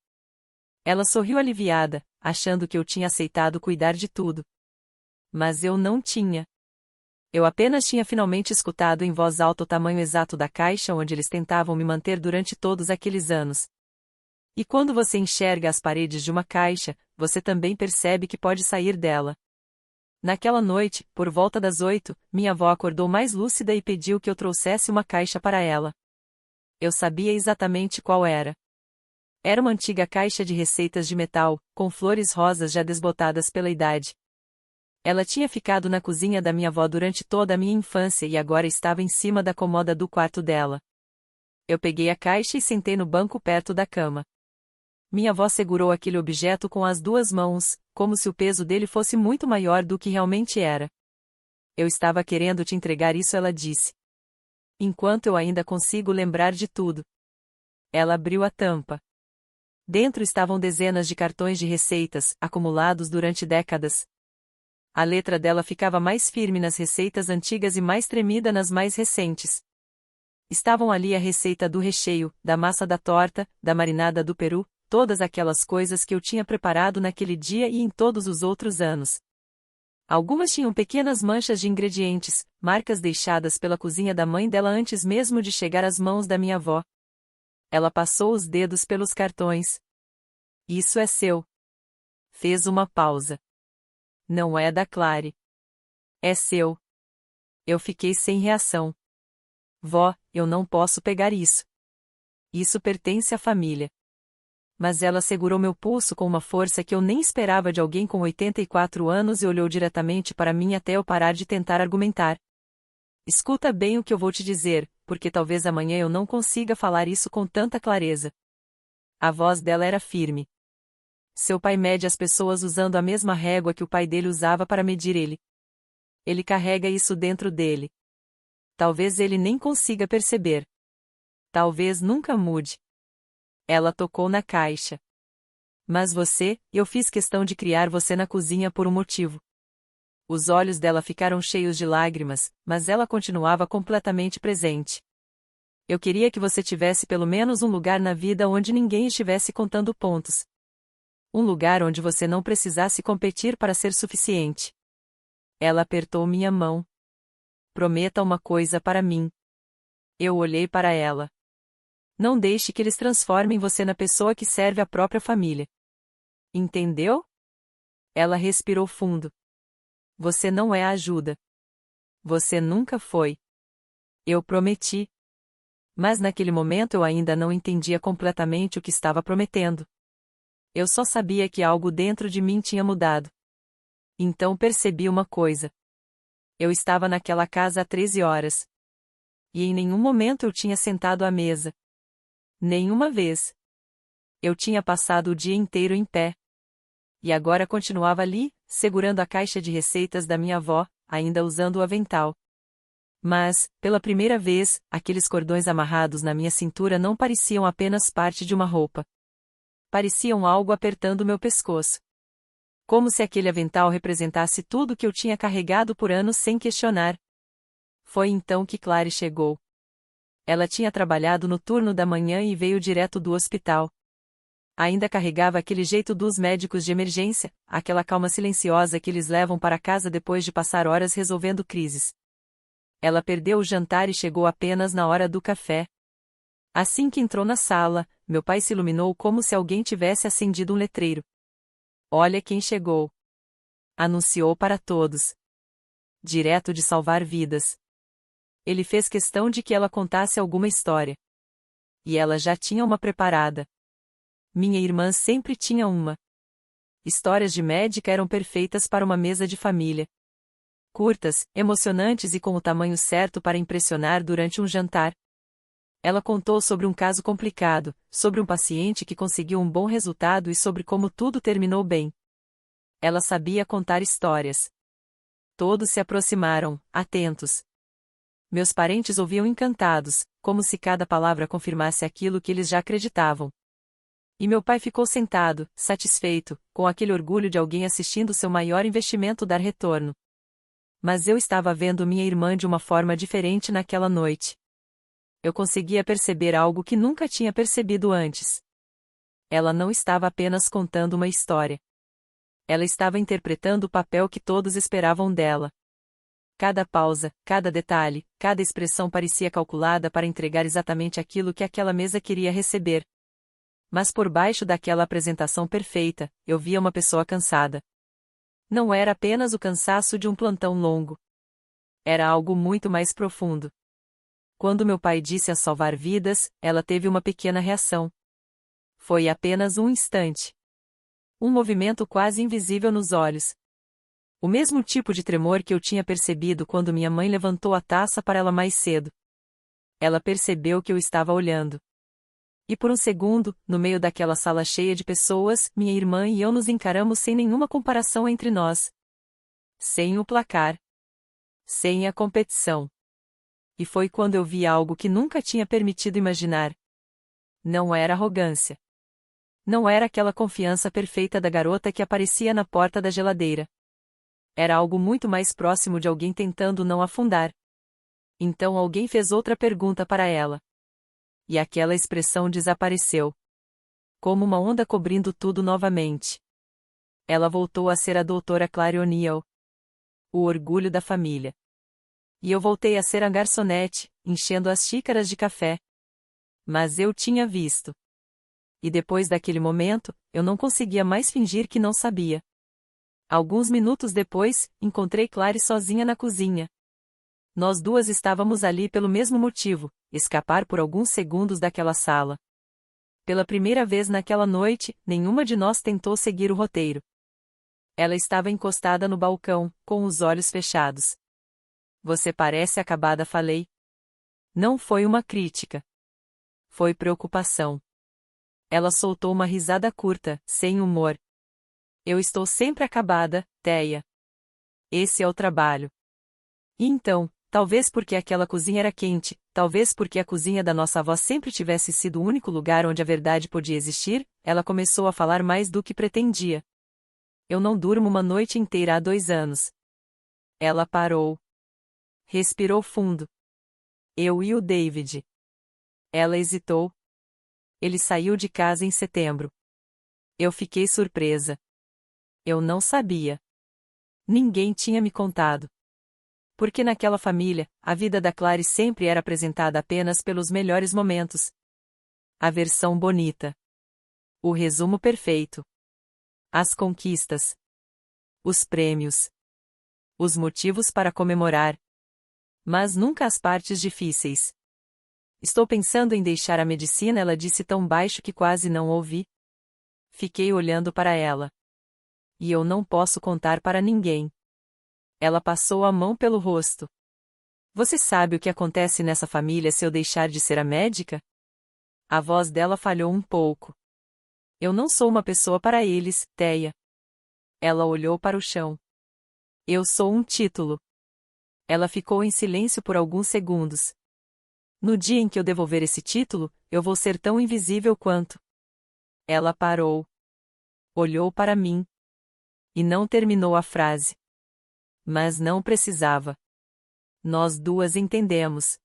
[SPEAKER 1] Ela sorriu aliviada, achando que eu tinha aceitado cuidar de tudo. Mas eu não tinha. Eu apenas tinha finalmente escutado em voz alta o tamanho exato da caixa onde eles tentavam me manter durante todos aqueles anos. E quando você enxerga as paredes de uma caixa, você também percebe que pode sair dela. Naquela noite, por volta das 8, minha avó acordou mais lúcida e pediu que eu trouxesse uma caixa para ela. Eu sabia exatamente qual era. Era uma antiga caixa de receitas de metal, com flores rosas já desbotadas pela idade. Ela tinha ficado na cozinha da minha avó durante toda a minha infância e agora estava em cima da cômoda do quarto dela. Eu peguei a caixa e sentei no banco perto da cama. Minha avó segurou aquele objeto com as duas mãos, como se o peso dele fosse muito maior do que realmente era. Eu estava querendo te entregar isso, ela disse. Enquanto eu ainda consigo lembrar de tudo. Ela abriu a tampa. Dentro estavam dezenas de cartões de receitas, acumulados durante décadas. A letra dela ficava mais firme nas receitas antigas e mais tremida nas mais recentes. Estavam ali a receita do recheio, da massa da torta, da marinada do peru, todas aquelas coisas que eu tinha preparado naquele dia e em todos os outros anos. Algumas tinham pequenas manchas de ingredientes, marcas deixadas pela cozinha da mãe dela antes mesmo de chegar às mãos da minha avó. Ela passou os dedos pelos cartões. Isso é seu. Fez uma pausa. Não é da Clary. É seu. Eu fiquei sem reação. Vó, eu não posso pegar isso. Isso pertence à família. Mas ela segurou meu pulso com uma força que eu nem esperava de alguém com 84 anos e olhou diretamente para mim até eu parar de tentar argumentar. Escuta bem o que eu vou te dizer, porque talvez amanhã eu não consiga falar isso com tanta clareza. A voz dela era firme. Seu pai mede as pessoas usando a mesma régua que o pai dele usava para medir ele. Ele carrega isso dentro dele. Talvez ele nem consiga perceber. Talvez nunca mude. Ela tocou na caixa. Mas você, eu fiz questão de criar você na cozinha por um motivo. Os olhos dela ficaram cheios de lágrimas, mas ela continuava completamente presente. Eu queria que você tivesse pelo menos um lugar na vida onde ninguém estivesse contando pontos. Um lugar onde você não precisasse competir para ser suficiente. Ela apertou minha mão. Prometa uma coisa para mim. Eu olhei para ela. Não deixe que eles transformem você na pessoa que serve a própria família. Entendeu? Ela respirou fundo. Você não é a ajuda. Você nunca foi. Eu prometi. Mas naquele momento eu ainda não entendia completamente o que estava prometendo. Eu só sabia que algo dentro de mim tinha mudado. Então percebi uma coisa. Eu estava naquela casa há 13 horas. E em nenhum momento eu tinha sentado à mesa. Nenhuma vez. Eu tinha passado o dia inteiro em pé. E agora continuava ali, segurando a caixa de receitas da minha avó, ainda usando o avental. Mas, pela primeira vez, aqueles cordões amarrados na minha cintura não pareciam apenas parte de uma roupa. Pareciam algo apertando meu pescoço. Como se aquele avental representasse tudo que eu tinha carregado por anos sem questionar. Foi então que Clary chegou. Ela tinha trabalhado no turno da manhã e veio direto do hospital. Ainda carregava aquele jeito dos médicos de emergência, aquela calma silenciosa que eles levam para casa depois de passar horas resolvendo crises. Ela perdeu o jantar e chegou apenas na hora do café. Assim que entrou na sala, meu pai se iluminou como se alguém tivesse acendido um letreiro. Olha quem chegou! Anunciou para todos. Direto de salvar vidas. Ele fez questão de que ela contasse alguma história. E ela já tinha uma preparada. Minha irmã sempre tinha uma. Histórias de médica eram perfeitas para uma mesa de família. Curtas, emocionantes e com o tamanho certo para impressionar durante um jantar. Ela contou sobre um caso complicado, sobre um paciente que conseguiu um bom resultado e sobre como tudo terminou bem. Ela sabia contar histórias. Todos se aproximaram, atentos. Meus parentes ouviam encantados, como se cada palavra confirmasse aquilo que eles já acreditavam. E meu pai ficou sentado, satisfeito, com aquele orgulho de alguém assistindo seu maior investimento dar retorno. Mas eu estava vendo minha irmã de uma forma diferente naquela noite. Eu conseguia perceber algo que nunca tinha percebido antes. Ela não estava apenas contando uma história. Ela estava interpretando o papel que todos esperavam dela. Cada pausa, cada detalhe, cada expressão parecia calculada para entregar exatamente aquilo que aquela mesa queria receber. Mas por baixo daquela apresentação perfeita, eu via uma pessoa cansada. Não era apenas o cansaço de um plantão longo. Era algo muito mais profundo. Quando meu pai disse a salvar vidas, ela teve uma pequena reação. Foi apenas um instante. Um movimento quase invisível nos olhos. O mesmo tipo de tremor que eu tinha percebido quando minha mãe levantou a taça para ela mais cedo. Ela percebeu que eu estava olhando. E por um segundo, no meio daquela sala cheia de pessoas, minha irmã e eu nos encaramos sem nenhuma comparação entre nós. Sem o placar. Sem a competição. E foi quando eu vi algo que nunca tinha permitido imaginar. Não era arrogância. Não era aquela confiança perfeita da garota que aparecia na porta da geladeira. Era algo muito mais próximo de alguém tentando não afundar. Então alguém fez outra pergunta para ela. E aquela expressão desapareceu. Como uma onda cobrindo tudo novamente. Ela voltou a ser a doutora Clary O'Neill. O orgulho da família. E eu voltei a ser a garçonete, enchendo as xícaras de café. Mas eu tinha visto. E depois daquele momento, eu não conseguia mais fingir que não sabia. Alguns minutos depois, encontrei Clary sozinha na cozinha. Nós duas estávamos ali pelo mesmo motivo, escapar por alguns segundos daquela sala. Pela primeira vez naquela noite, nenhuma de nós tentou seguir o roteiro. Ela estava encostada no balcão, com os olhos fechados. Você parece acabada, falei. Não foi uma crítica. Foi preocupação. Ela soltou uma risada curta, sem humor. Eu estou sempre acabada, Teia. Esse é o trabalho. E então, talvez porque aquela cozinha era quente, talvez porque a cozinha da nossa avó sempre tivesse sido o único lugar onde a verdade podia existir, ela começou a falar mais do que pretendia. Eu não durmo uma noite inteira há 2 anos. Ela parou. Respirou fundo. Eu e o David. Ela hesitou. Ele saiu de casa em setembro. Eu fiquei surpresa. Eu não sabia. Ninguém tinha me contado. Porque naquela família, a vida da Clary sempre era apresentada apenas pelos melhores momentos. A versão bonita. O resumo perfeito. As conquistas. Os prêmios. Os motivos para comemorar. Mas nunca as partes difíceis. Estou pensando em deixar a medicina, ela disse tão baixo que quase não ouvi. Fiquei olhando para ela. E eu não posso contar para ninguém. Ela passou a mão pelo rosto. Você sabe o que acontece nessa família se eu deixar de ser a médica? A voz dela falhou um pouco. Eu não sou uma pessoa para eles, Teia. Ela olhou para o chão. Eu sou um título. Ela ficou em silêncio por alguns segundos. No dia em que eu devolver esse título, eu vou ser tão invisível quanto. Ela parou. Olhou para mim. E não terminou a frase. Mas não precisava. Nós duas entendemos.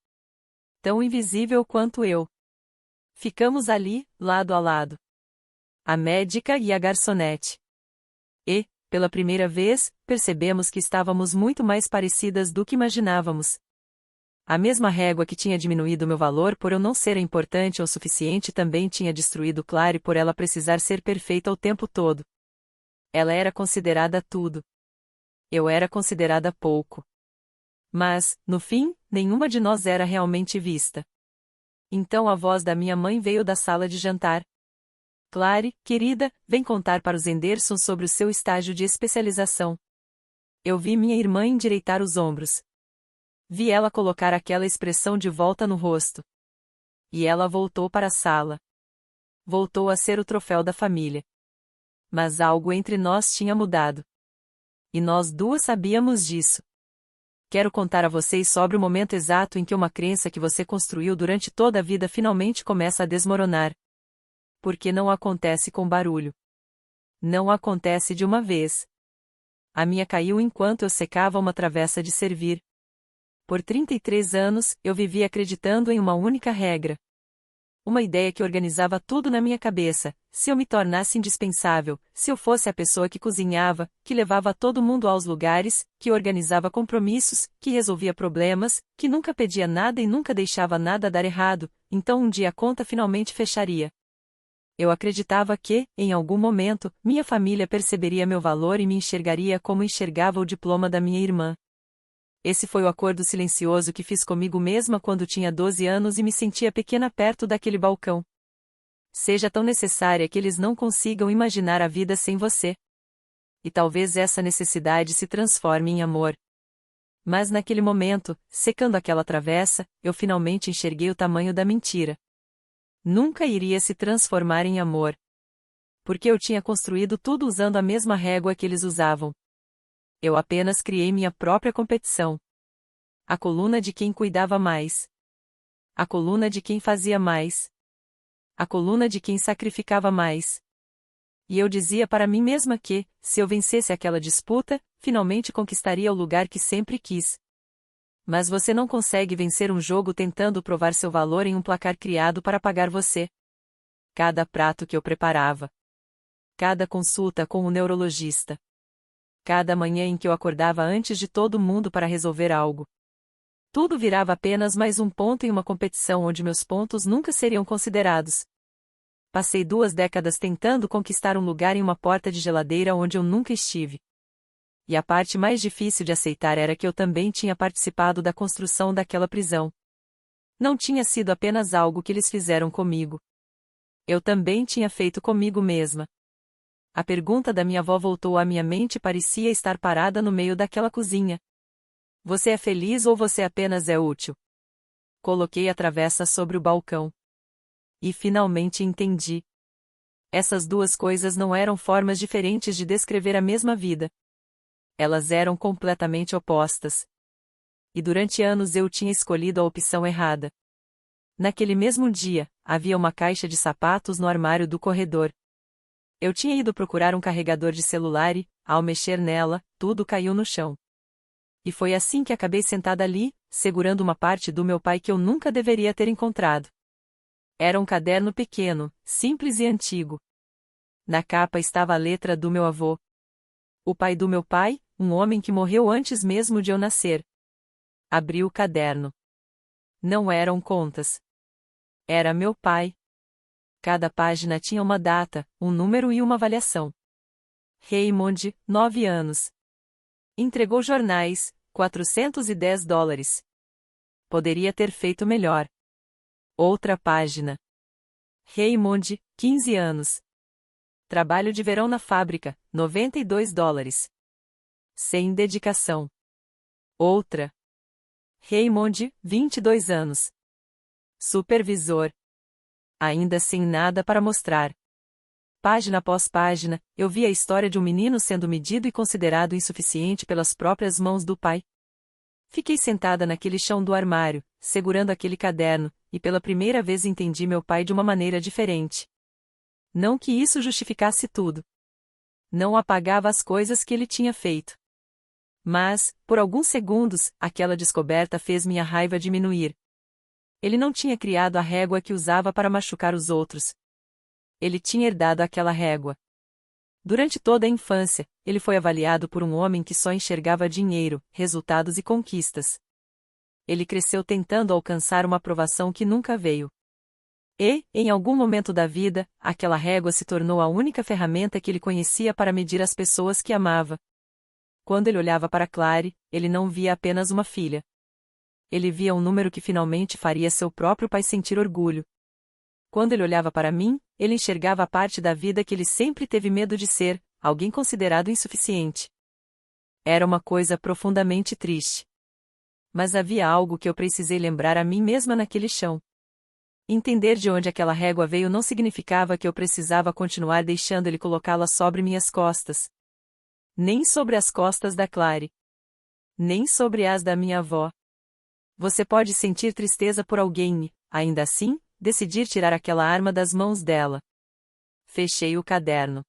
[SPEAKER 1] Tão invisível quanto eu. Ficamos ali, lado a lado. A médica e a garçonete. E, pela primeira vez, percebemos que estávamos muito mais parecidas do que imaginávamos. A mesma régua que tinha diminuído meu valor por eu não ser importante o suficiente também tinha destruído Clary por ela precisar ser perfeita o tempo todo. Ela era considerada tudo. Eu era considerada pouco. Mas, no fim, nenhuma de nós era realmente vista. Então a voz da minha mãe veio da sala de jantar. Clary, querida, vem contar para os Henderson sobre o seu estágio de especialização. Eu vi minha irmã endireitar os ombros. Vi ela colocar aquela expressão de volta no rosto. E ela voltou para a sala. Voltou a ser o troféu da família. Mas algo entre nós tinha mudado. E nós duas sabíamos disso. Quero contar a vocês sobre o momento exato em que uma crença que você construiu durante toda a vida finalmente começa a desmoronar. Porque não acontece com barulho. Não acontece de uma vez. A minha caiu enquanto eu secava uma travessa de servir. Por 33 anos, eu vivi acreditando em uma única regra. Uma ideia que organizava tudo na minha cabeça: se eu me tornasse indispensável, se eu fosse a pessoa que cozinhava, que levava todo mundo aos lugares, que organizava compromissos, que resolvia problemas, que nunca pedia nada e nunca deixava nada dar errado, então um dia a conta finalmente fecharia. Eu acreditava que, em algum momento, minha família perceberia meu valor e me enxergaria como enxergava o diploma da minha irmã. Esse foi o acordo silencioso que fiz comigo mesma quando tinha 12 anos e me sentia pequena perto daquele balcão. Seja tão necessária que eles não consigam imaginar a vida sem você. E talvez essa necessidade se transforme em amor. Mas naquele momento, secando aquela travessa, eu finalmente enxerguei o tamanho da mentira. Nunca iria se transformar em amor. Porque eu tinha construído tudo usando a mesma régua que eles usavam. Eu apenas criei minha própria competição. A coluna de quem cuidava mais. A coluna de quem fazia mais. A coluna de quem sacrificava mais. E eu dizia para mim mesma que, se eu vencesse aquela disputa, finalmente conquistaria o lugar que sempre quis. Mas você não consegue vencer um jogo tentando provar seu valor em um placar criado para pagar você. Cada prato que eu preparava. Cada consulta com o neurologista. Cada manhã em que eu acordava antes de todo mundo para resolver algo. Tudo virava apenas mais um ponto em uma competição onde meus pontos nunca seriam considerados. Passei 2 décadas tentando conquistar um lugar em uma porta de geladeira onde eu nunca estive. E a parte mais difícil de aceitar era que eu também tinha participado da construção daquela prisão. Não tinha sido apenas algo que eles fizeram comigo. Eu também tinha feito comigo mesma. A pergunta da minha avó voltou à minha mente e parecia estar parada no meio daquela cozinha. Você é feliz ou você apenas é útil? Coloquei a travessa sobre o balcão. E finalmente entendi. Essas duas coisas não eram formas diferentes de descrever a mesma vida. Elas eram completamente opostas. E durante anos eu tinha escolhido a opção errada. Naquele mesmo dia, havia uma caixa de sapatos no armário do corredor. Eu tinha ido procurar um carregador de celular e, ao mexer nela, tudo caiu no chão. E foi assim que acabei sentada ali, segurando uma parte do meu pai que eu nunca deveria ter encontrado. Era um caderno pequeno, simples e antigo. Na capa estava a letra do meu avô. O pai do meu pai, um homem que morreu antes mesmo de eu nascer. Abri o caderno. Não eram contas. Era meu pai. Cada página tinha uma data, um número e uma avaliação. Raymond, 9 anos. Entregou jornais, $410. Poderia ter feito melhor. Outra página. Raymond, 15 anos. Trabalho de verão na fábrica, $92. Sem dedicação. Outra. Raymond, 22 anos. Supervisor. Ainda sem nada para mostrar. Página após página, eu vi a história de um menino sendo medido e considerado insuficiente pelas próprias mãos do pai. Fiquei sentada naquele chão do armário, segurando aquele caderno, e pela primeira vez entendi meu pai de uma maneira diferente. Não que isso justificasse tudo. Não apagava as coisas que ele tinha feito. Mas, por alguns segundos, aquela descoberta fez minha raiva diminuir. Ele não tinha criado a régua que usava para machucar os outros. Ele tinha herdado aquela régua. Durante toda a infância, ele foi avaliado por um homem que só enxergava dinheiro, resultados e conquistas. Ele cresceu tentando alcançar uma aprovação que nunca veio. E, em algum momento da vida, aquela régua se tornou a única ferramenta que ele conhecia para medir as pessoas que amava. Quando ele olhava para Clary, ele não via apenas uma filha. Ele via um número que finalmente faria seu próprio pai sentir orgulho. Quando ele olhava para mim, ele enxergava a parte da vida que ele sempre teve medo de ser, alguém considerado insuficiente. Era uma coisa profundamente triste. Mas havia algo que eu precisei lembrar a mim mesma naquele chão. Entender de onde aquela régua veio não significava que eu precisava continuar deixando ele colocá-la sobre minhas costas. Nem sobre as costas da Clary. Nem sobre as da minha avó. Você pode sentir tristeza por alguém e, ainda assim, decidir tirar aquela arma das mãos dela. Fechei o caderno.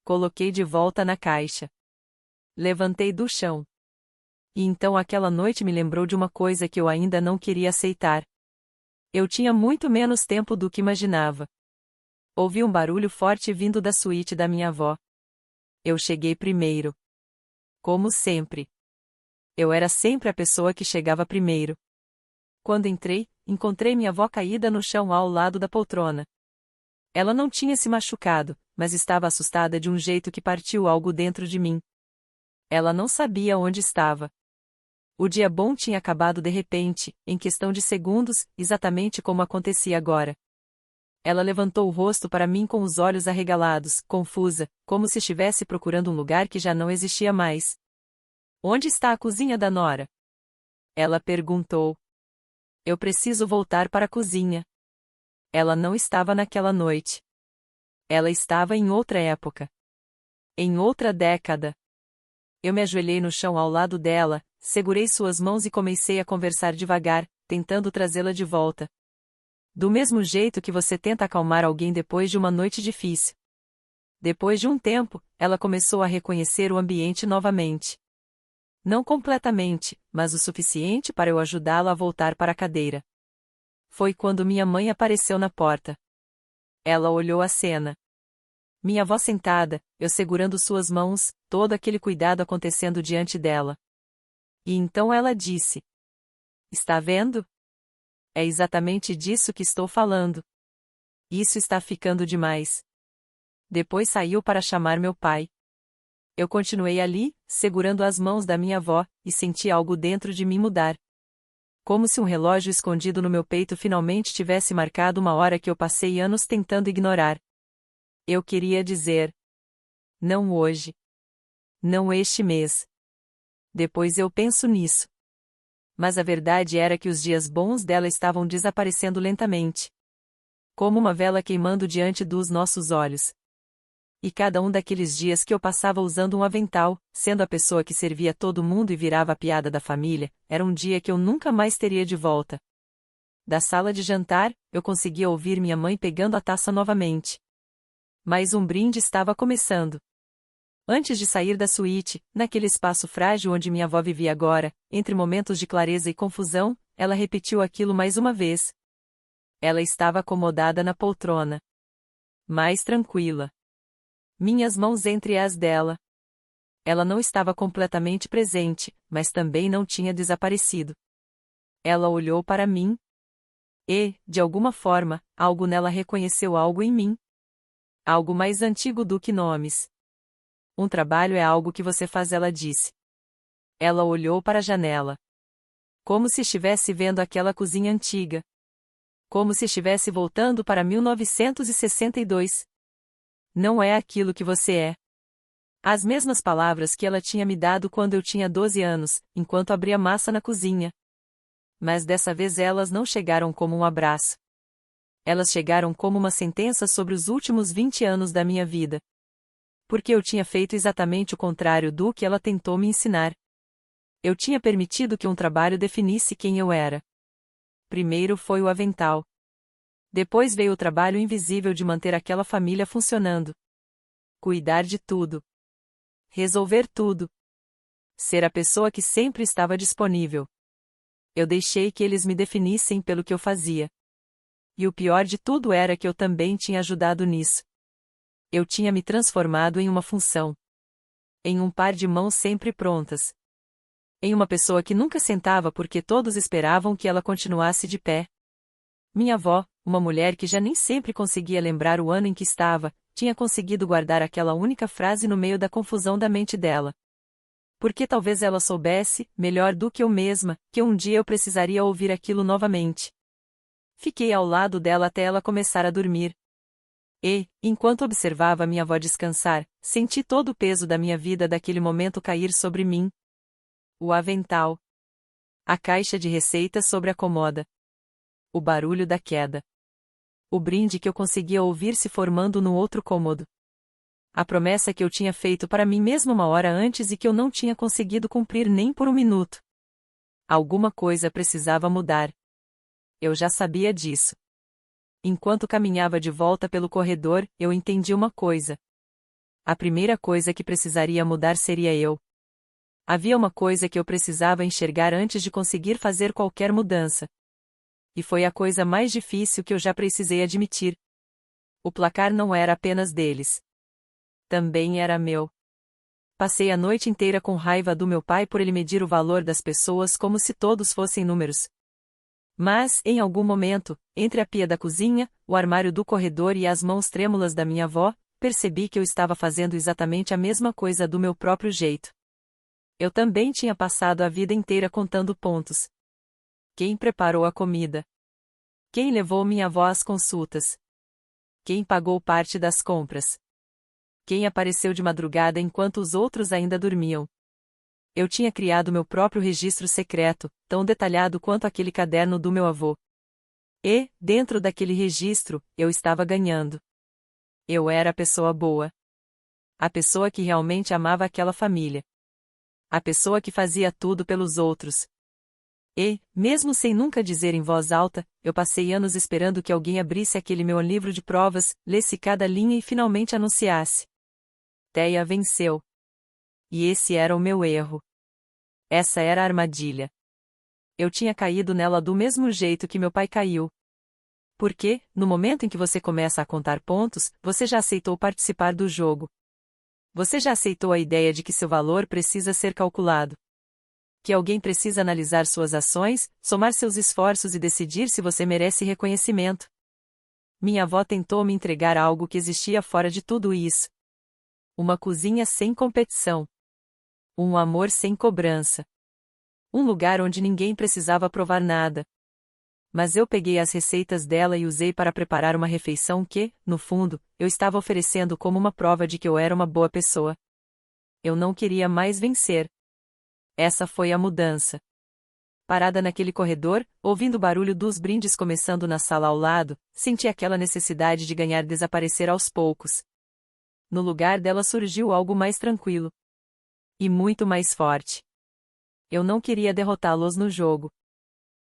[SPEAKER 1] Coloquei de volta na caixa. Levantei do chão. E então aquela noite me lembrou de uma coisa que eu ainda não queria aceitar. Eu tinha muito menos tempo do que imaginava. Ouvi um barulho forte vindo da suíte da minha avó. Eu cheguei primeiro. Como sempre. Eu era sempre a pessoa que chegava primeiro. Quando entrei, encontrei minha avó caída no chão ao lado da poltrona. Ela não tinha se machucado, mas estava assustada de um jeito que partiu algo dentro de mim. Ela não sabia onde estava. O dia bom tinha acabado de repente, em questão de segundos, exatamente como acontecia agora. Ela levantou o rosto para mim com os olhos arregalados, confusa, como se estivesse procurando um lugar que já não existia mais. Onde está a cozinha da nora? Ela perguntou. Eu preciso voltar para a cozinha. Ela não estava naquela noite. Ela estava em outra época. Em outra década. Eu me ajoelhei no chão ao lado dela, segurei suas mãos e comecei a conversar devagar, tentando trazê-la de volta. Do mesmo jeito que você tenta acalmar alguém depois de uma noite difícil. Depois de um tempo, ela começou a reconhecer o ambiente novamente. Não completamente, mas o suficiente para eu ajudá-la a voltar para a cadeira. Foi quando minha mãe apareceu na porta. Ela olhou a cena. Minha avó sentada, eu segurando suas mãos, todo aquele cuidado acontecendo diante dela. E então ela disse: Está vendo? É exatamente disso que estou falando. Isso está ficando demais. Depois saiu para chamar meu pai. Eu continuei ali, segurando as mãos da minha avó, e senti algo dentro de mim mudar. Como se um relógio escondido no meu peito finalmente tivesse marcado uma hora que eu passei anos tentando ignorar. Eu queria dizer: não hoje. Não este mês. Depois eu penso nisso. Mas a verdade era que os dias bons dela estavam desaparecendo lentamente. Como uma vela queimando diante dos nossos olhos. E cada um daqueles dias que eu passava usando um avental, sendo a pessoa que servia todo mundo e virava a piada da família, era um dia que eu nunca mais teria de volta. Da sala de jantar, eu conseguia ouvir minha mãe pegando a taça novamente. Mais um brinde estava começando. Antes de sair da suíte, naquele espaço frágil onde minha avó vivia agora, entre momentos de clareza e confusão, ela repetiu aquilo mais uma vez. Ela estava acomodada na poltrona. Mais tranquila. Minhas mãos entre as dela. Ela não estava completamente presente, mas também não tinha desaparecido. Ela olhou para mim. E, de alguma forma, algo nela reconheceu algo em mim. Algo mais antigo do que nomes. Um trabalho é algo que você faz, ela disse. Ela olhou para a janela. Como se estivesse vendo aquela cozinha antiga. Como se estivesse voltando para 1962. Não é aquilo que você é. As mesmas palavras que ela tinha me dado quando eu tinha 12 anos, enquanto abria massa na cozinha. Mas dessa vez elas não chegaram como um abraço. Elas chegaram como uma sentença sobre os últimos 20 anos da minha vida. Porque eu tinha feito exatamente o contrário do que ela tentou me ensinar. Eu tinha permitido que um trabalho definisse quem eu era. Primeiro foi o avental. Depois veio o trabalho invisível de manter aquela família funcionando. Cuidar de tudo. Resolver tudo. Ser a pessoa que sempre estava disponível. Eu deixei que eles me definissem pelo que eu fazia. E o pior de tudo era que eu também tinha ajudado nisso. Eu tinha me transformado em uma função. Em um par de mãos sempre prontas. Em uma pessoa que nunca sentava porque todos esperavam que ela continuasse de pé. Minha avó, uma mulher que já nem sempre conseguia lembrar o ano em que estava, tinha conseguido guardar aquela única frase no meio da confusão da mente dela. Porque talvez ela soubesse, melhor do que eu mesma, que um dia eu precisaria ouvir aquilo novamente. Fiquei ao lado dela até ela começar a dormir. E, enquanto observava minha avó descansar, senti todo o peso da minha vida daquele momento cair sobre mim. O avental. A caixa de receitas sobre a comoda. O barulho da queda. O brinde que eu conseguia ouvir se formando no outro cômodo. A promessa que eu tinha feito para mim mesma uma hora antes e que eu não tinha conseguido cumprir nem por um minuto. Alguma coisa precisava mudar. Eu já sabia disso. Enquanto caminhava de volta pelo corredor, eu entendi uma coisa. A primeira coisa que precisaria mudar seria eu. Havia uma coisa que eu precisava enxergar antes de conseguir fazer qualquer mudança. E foi a coisa mais difícil que eu já precisei admitir. O placar não era apenas deles. Também era meu. Passei a noite inteira com raiva do meu pai por ele medir o valor das pessoas como se todos fossem números. Mas, em algum momento, entre a pia da cozinha, o armário do corredor e as mãos trêmulas da minha avó, percebi que eu estava fazendo exatamente a mesma coisa do meu próprio jeito. Eu também tinha passado a vida inteira contando pontos. Quem preparou a comida? Quem levou minha avó às consultas? Quem pagou parte das compras? Quem apareceu de madrugada enquanto os outros ainda dormiam? Eu tinha criado meu próprio registro secreto, tão detalhado quanto aquele caderno do meu avô. E, dentro daquele registro, eu estava ganhando. Eu era a pessoa boa. A pessoa que realmente amava aquela família. A pessoa que fazia tudo pelos outros. E, mesmo sem nunca dizer em voz alta, eu passei anos esperando que alguém abrisse aquele meu livro de provas, lesse cada linha e finalmente anunciasse. Teia venceu. E esse era o meu erro. Essa era a armadilha. Eu tinha caído nela do mesmo jeito que meu pai caiu. Porque, no momento em que você começa a contar pontos, você já aceitou participar do jogo. Você já aceitou a ideia de que seu valor precisa ser calculado. Que alguém precisa analisar suas ações, somar seus esforços e decidir se você merece reconhecimento. Minha avó tentou me entregar algo que existia fora de tudo isso. Uma cozinha sem competição. Um amor sem cobrança. Um lugar onde ninguém precisava provar nada. Mas eu peguei as receitas dela e usei para preparar uma refeição que, no fundo, eu estava oferecendo como uma prova de que eu era uma boa pessoa. Eu não queria mais vencer. Essa foi a mudança. Parada naquele corredor, ouvindo o barulho dos brindes começando na sala ao lado, senti aquela necessidade de ganhar desaparecer aos poucos. No lugar dela surgiu algo mais tranquilo. E muito mais forte. Eu não queria derrotá-los no jogo.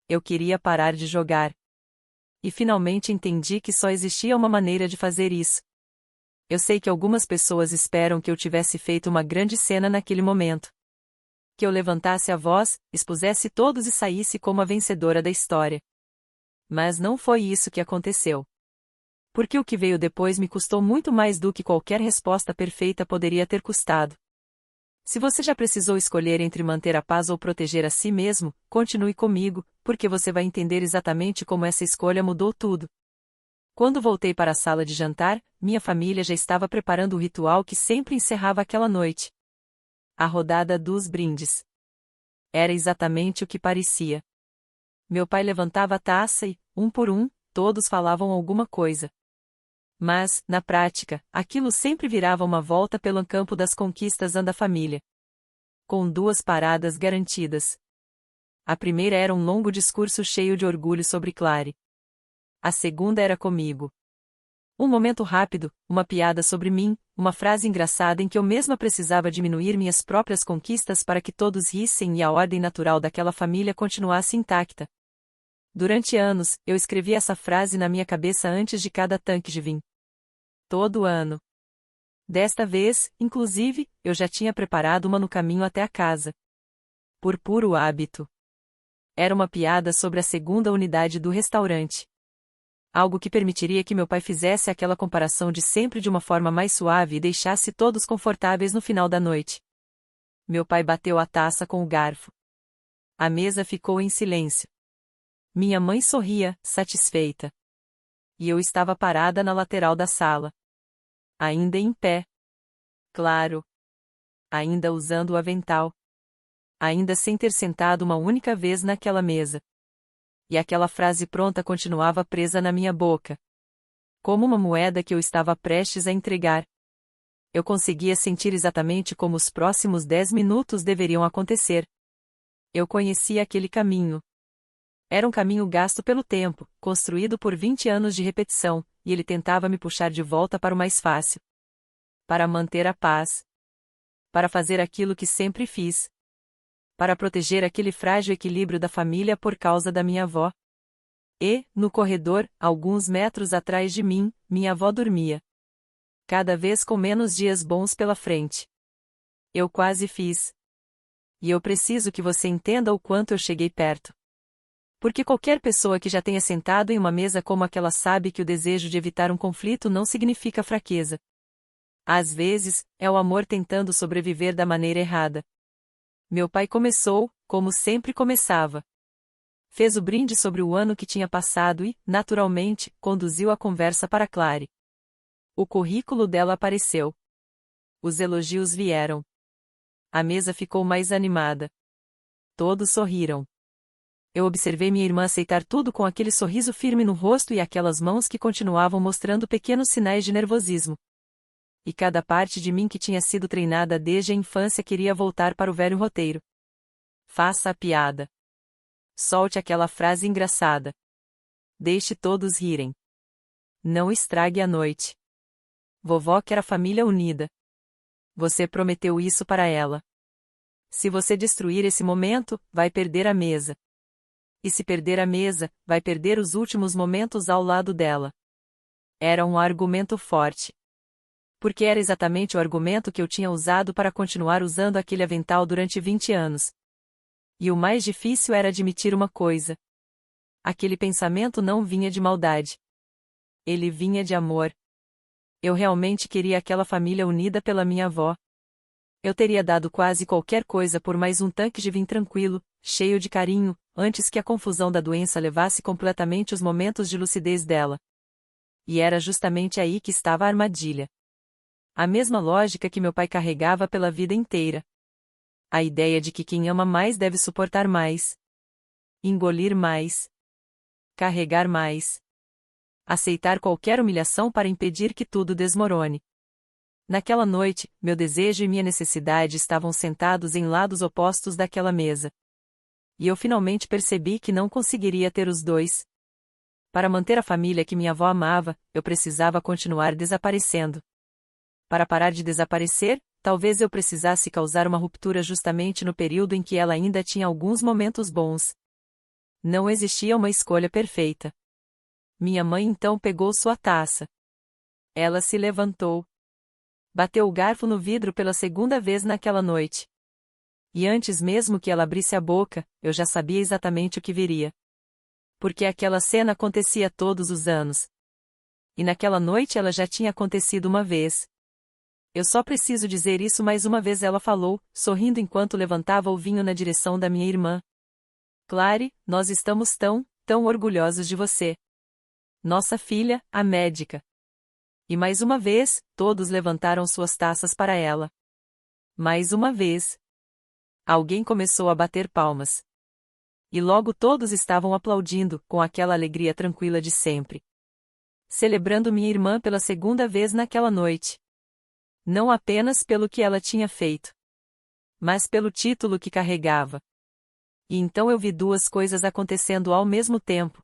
[SPEAKER 1] Eu queria parar de jogar. E finalmente entendi que só existia uma maneira de fazer isso. Eu sei que algumas pessoas esperam que eu tivesse feito uma grande cena naquele momento. Que eu levantasse a voz, expusesse todos e saísse como a vencedora da história. Mas não foi isso que aconteceu. Porque o que veio depois me custou muito mais do que qualquer resposta perfeita poderia ter custado. Se você já precisou escolher entre manter a paz ou proteger a si mesmo, continue comigo, porque você vai entender exatamente como essa escolha mudou tudo. Quando voltei para a sala de jantar, minha família já estava preparando o ritual que sempre encerrava aquela noite. A rodada dos brindes. Era exatamente o que parecia. Meu pai levantava a taça e, um por um, todos falavam alguma coisa. Mas, na prática, aquilo sempre virava uma volta pelo campo das conquistas da família. Com duas paradas garantidas. A primeira era um longo discurso cheio de orgulho sobre Clary. A segunda era comigo. Um momento rápido, uma piada sobre mim, uma frase engraçada em que eu mesma precisava diminuir minhas próprias conquistas para que todos rissem e a ordem natural daquela família continuasse intacta. Durante anos, eu escrevi essa frase na minha cabeça antes de cada tanque de vinho. Todo ano. Desta vez, inclusive, eu já tinha preparado uma no caminho até a casa. Por puro hábito. Era uma piada sobre a segunda unidade do restaurante. Algo que permitiria que meu pai fizesse aquela comparação de sempre de uma forma mais suave e deixasse todos confortáveis no final da noite. Meu pai bateu a taça com o garfo. A mesa ficou em silêncio. Minha mãe sorria, satisfeita. E eu estava parada na lateral da sala. Ainda em pé. Claro. Ainda usando o avental. Ainda sem ter sentado uma única vez naquela mesa. E aquela frase pronta continuava presa na minha boca. Como uma moeda que eu estava prestes a entregar. Eu conseguia sentir exatamente como os próximos 10 minutos deveriam acontecer. Eu conhecia aquele caminho. Era um caminho gasto pelo tempo, construído por 20 anos de repetição, e ele tentava me puxar de volta para o mais fácil. Para manter a paz. Para fazer aquilo que sempre fiz. Para proteger aquele frágil equilíbrio da família por causa da minha avó. E, no corredor, alguns metros atrás de mim, minha avó dormia. Cada vez com menos dias bons pela frente. Eu quase fiz. E eu preciso que você entenda o quanto eu cheguei perto. Porque qualquer pessoa que já tenha sentado em uma mesa como aquela sabe que o desejo de evitar um conflito não significa fraqueza. Às vezes, é o amor tentando sobreviver da maneira errada. Meu pai começou, como sempre começava. Fez o brinde sobre o ano que tinha passado e, naturalmente, conduziu a conversa para Clary. O currículo dela apareceu. Os elogios vieram. A mesa ficou mais animada. Todos sorriram. Eu observei minha irmã aceitar tudo com aquele sorriso firme no rosto e aquelas mãos que continuavam mostrando pequenos sinais de nervosismo. E cada parte de mim que tinha sido treinada desde a infância queria voltar para o velho roteiro. Faça a piada. Solte aquela frase engraçada. Deixe todos rirem. Não estrague a noite. Vovó quer a família unida. Você prometeu isso para ela. Se você destruir esse momento, vai perder a mesa. E se perder a mesa, vai perder os últimos momentos ao lado dela. Era um argumento forte. Porque era exatamente o argumento que eu tinha usado para continuar usando aquele avental durante 20 anos. E o mais difícil era admitir uma coisa. Aquele pensamento não vinha de maldade. Ele vinha de amor. Eu realmente queria aquela família unida pela minha avó. Eu teria dado quase qualquer coisa por mais um tanque de vinho tranquilo, cheio de carinho, antes que a confusão da doença levasse completamente os momentos de lucidez dela. E era justamente aí que estava a armadilha. A mesma lógica que meu pai carregava pela vida inteira. A ideia de que quem ama mais deve suportar mais, engolir mais, carregar mais, aceitar qualquer humilhação para impedir que tudo desmorone. Naquela noite, meu desejo e minha necessidade estavam sentados em lados opostos daquela mesa. E eu finalmente percebi que não conseguiria ter os dois. Para manter a família que minha avó amava, eu precisava continuar desaparecendo. Para parar de desaparecer, talvez eu precisasse causar uma ruptura justamente no período em que ela ainda tinha alguns momentos bons. Não existia uma escolha perfeita. Minha mãe então pegou sua taça. Ela se levantou. Bateu o garfo no vidro pela segunda vez naquela noite. E antes mesmo que ela abrisse a boca, eu já sabia exatamente o que viria. Porque aquela cena acontecia todos os anos. E naquela noite ela já tinha acontecido uma vez. Eu só preciso dizer isso mais uma vez, ela falou, sorrindo enquanto levantava o vinho na direção da minha irmã. Clary, nós estamos tão orgulhosos de você. Nossa filha, a médica. E mais uma vez, todos levantaram suas taças para ela. Mais uma vez. Alguém começou a bater palmas. E logo todos estavam aplaudindo, com aquela alegria tranquila de sempre. Celebrando minha irmã pela segunda vez naquela noite. Não apenas pelo que ela tinha feito, mas pelo título que carregava. E então eu vi duas coisas acontecendo ao mesmo tempo.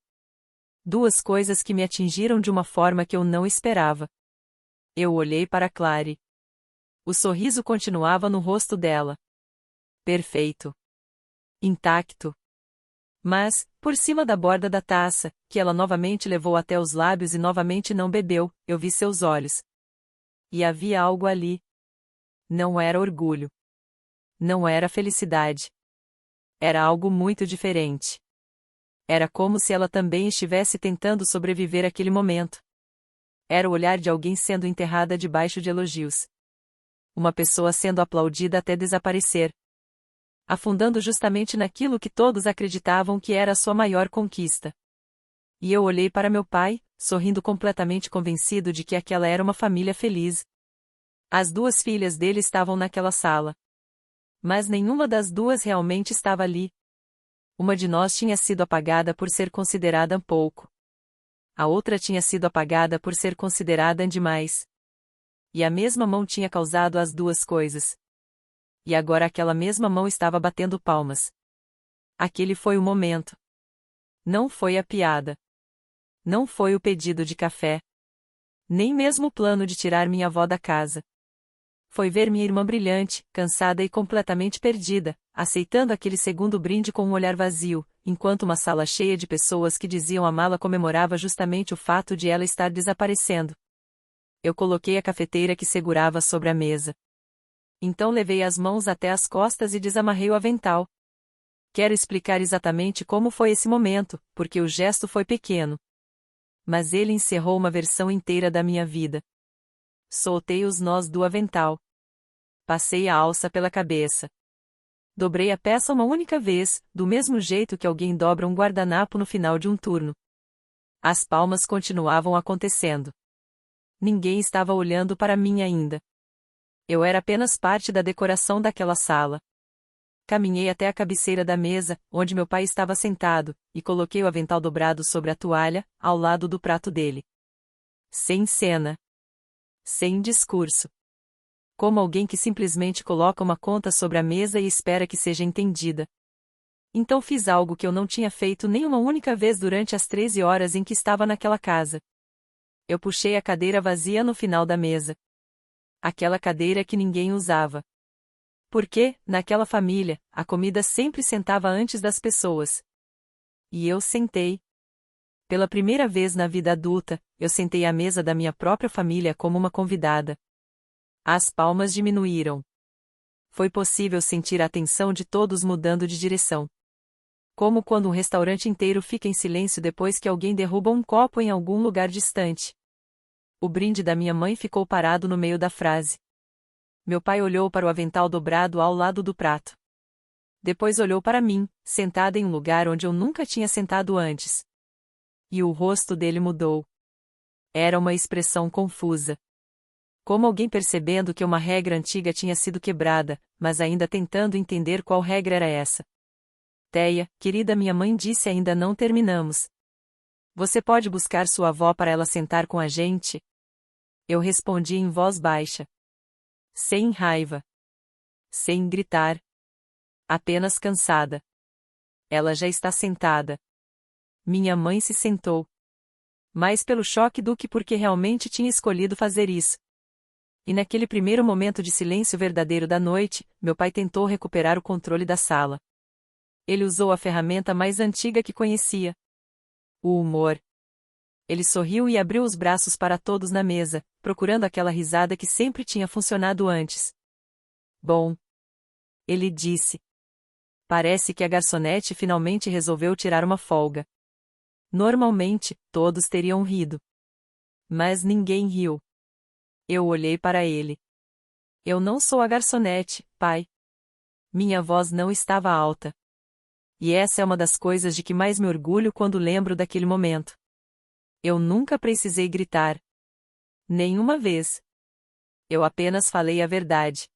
[SPEAKER 1] Duas coisas que me atingiram de uma forma que eu não esperava. Eu olhei para Clary. O sorriso continuava no rosto dela. Perfeito. Intacto. Mas, por cima da borda da taça, que ela novamente levou até os lábios e novamente não bebeu, eu vi seus olhos. E havia algo ali. Não era orgulho. Não era felicidade. Era algo muito diferente. Era como se ela também estivesse tentando sobreviver àquele momento. Era o olhar de alguém sendo enterrada debaixo de elogios. Uma pessoa sendo aplaudida até desaparecer. Afundando justamente naquilo que todos acreditavam que era a sua maior conquista. E eu olhei para meu pai, sorrindo completamente convencido de que aquela era uma família feliz. As duas filhas dele estavam naquela sala. Mas nenhuma das duas realmente estava ali. Uma de nós tinha sido apagada por ser considerada pouco. A outra tinha sido apagada por ser considerada demais. E a mesma mão tinha causado as duas coisas. E agora aquela mesma mão estava batendo palmas. Aquele foi o momento. Não foi a piada. Não foi o pedido de café. Nem mesmo o plano de tirar minha avó da casa. Foi ver minha irmã brilhante, cansada e completamente perdida, aceitando aquele segundo brinde com um olhar vazio, enquanto uma sala cheia de pessoas que diziam amá-la comemorava justamente o fato de ela estar desaparecendo. Eu coloquei a cafeteira que segurava sobre a mesa. Então levei as mãos até as costas e desamarrei o avental. Quero explicar exatamente como foi esse momento, porque o gesto foi pequeno. Mas ele encerrou uma versão inteira da minha vida. Soltei os nós do avental. Passei a alça pela cabeça. Dobrei a peça uma única vez, do mesmo jeito que alguém dobra um guardanapo no final de um turno. As palmas continuavam acontecendo. Ninguém estava olhando para mim ainda. Eu era apenas parte da decoração daquela sala. Caminhei até a cabeceira da mesa, onde meu pai estava sentado, e coloquei o avental dobrado sobre a toalha, ao lado do prato dele. Sem cena. Sem discurso. Como alguém que simplesmente coloca uma conta sobre a mesa e espera que seja entendida. Então fiz algo que eu não tinha feito nem uma única vez durante as 13 horas em que estava naquela casa. Eu puxei a cadeira vazia no final da mesa. Aquela cadeira que ninguém usava. Porque, naquela família, a comida sempre sentava antes das pessoas. E eu sentei. Pela primeira vez na vida adulta, eu sentei à mesa da minha própria família como uma convidada. As palmas diminuíram. Foi possível sentir a atenção de todos mudando de direção. Como quando um restaurante inteiro fica em silêncio depois que alguém derruba um copo em algum lugar distante. O brinde da minha mãe ficou parado no meio da frase. Meu pai olhou para o avental dobrado ao lado do prato. Depois olhou para mim, sentada em um lugar onde eu nunca tinha sentado antes. E o rosto dele mudou. Era uma expressão confusa. Como alguém percebendo que uma regra antiga tinha sido quebrada, mas ainda tentando entender qual regra era essa. Teia, querida, minha mãe disse, ainda não terminamos. Você pode buscar sua avó para ela sentar com a gente? Eu respondi em voz baixa. Sem raiva. Sem gritar. Apenas cansada. Ela já está sentada. Minha mãe se sentou. Mais pelo choque do que porque realmente tinha escolhido fazer isso. E naquele primeiro momento de silêncio verdadeiro da noite, meu pai tentou recuperar o controle da sala. Ele usou a ferramenta mais antiga que conhecia. O humor. Ele sorriu e abriu os braços para todos na mesa, procurando aquela risada que sempre tinha funcionado antes. Bom. Ele disse. Parece que a garçonete finalmente resolveu tirar uma folga. Normalmente, todos teriam rido. Mas ninguém riu. Eu olhei para ele. Eu não sou a garçonete, pai. Minha voz não estava alta. E essa é uma das coisas de que mais me orgulho quando lembro daquele momento. Eu nunca precisei gritar. Nenhuma vez. Eu apenas falei a verdade.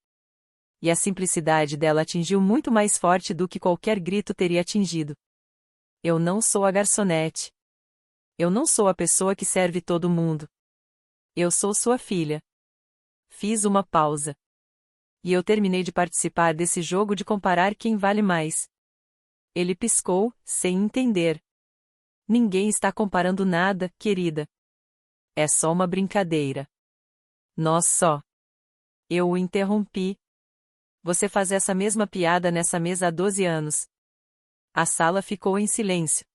[SPEAKER 1] E a simplicidade dela atingiu muito mais forte do que qualquer grito teria atingido. Eu não sou a garçonete. Eu não sou a pessoa que serve todo mundo. Eu sou sua filha. Fiz uma pausa. E eu terminei de participar desse jogo de comparar quem vale mais. Ele piscou, sem entender. Ninguém está comparando nada, querida. É só uma brincadeira. Nós só. Eu o interrompi. Você faz essa mesma piada nessa mesa há 12 anos. A sala ficou em silêncio.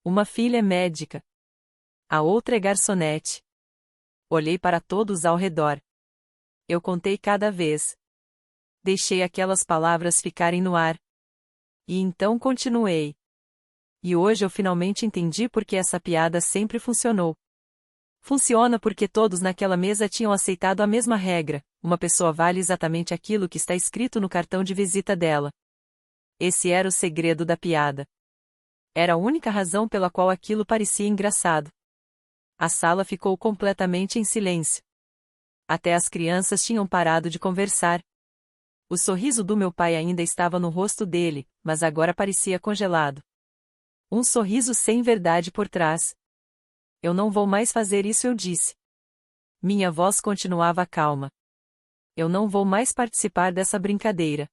[SPEAKER 1] Uma filha é médica. A outra é garçonete. Olhei para todos ao redor. Eu contei cada vez. Deixei aquelas palavras ficarem no ar. E então continuei. E hoje eu finalmente entendi por que essa piada sempre funcionou. Funciona porque todos naquela mesa tinham aceitado a mesma regra: uma pessoa vale exatamente aquilo que está escrito no cartão de visita dela. Esse era o segredo da piada. Era a única razão pela qual aquilo parecia engraçado. A sala ficou completamente em silêncio. Até as crianças tinham parado de conversar. O sorriso do meu pai ainda estava no rosto dele, mas agora parecia congelado. Um sorriso sem verdade por trás. Eu não vou mais fazer isso, eu disse. Minha voz continuava calma. Eu não vou mais participar dessa brincadeira.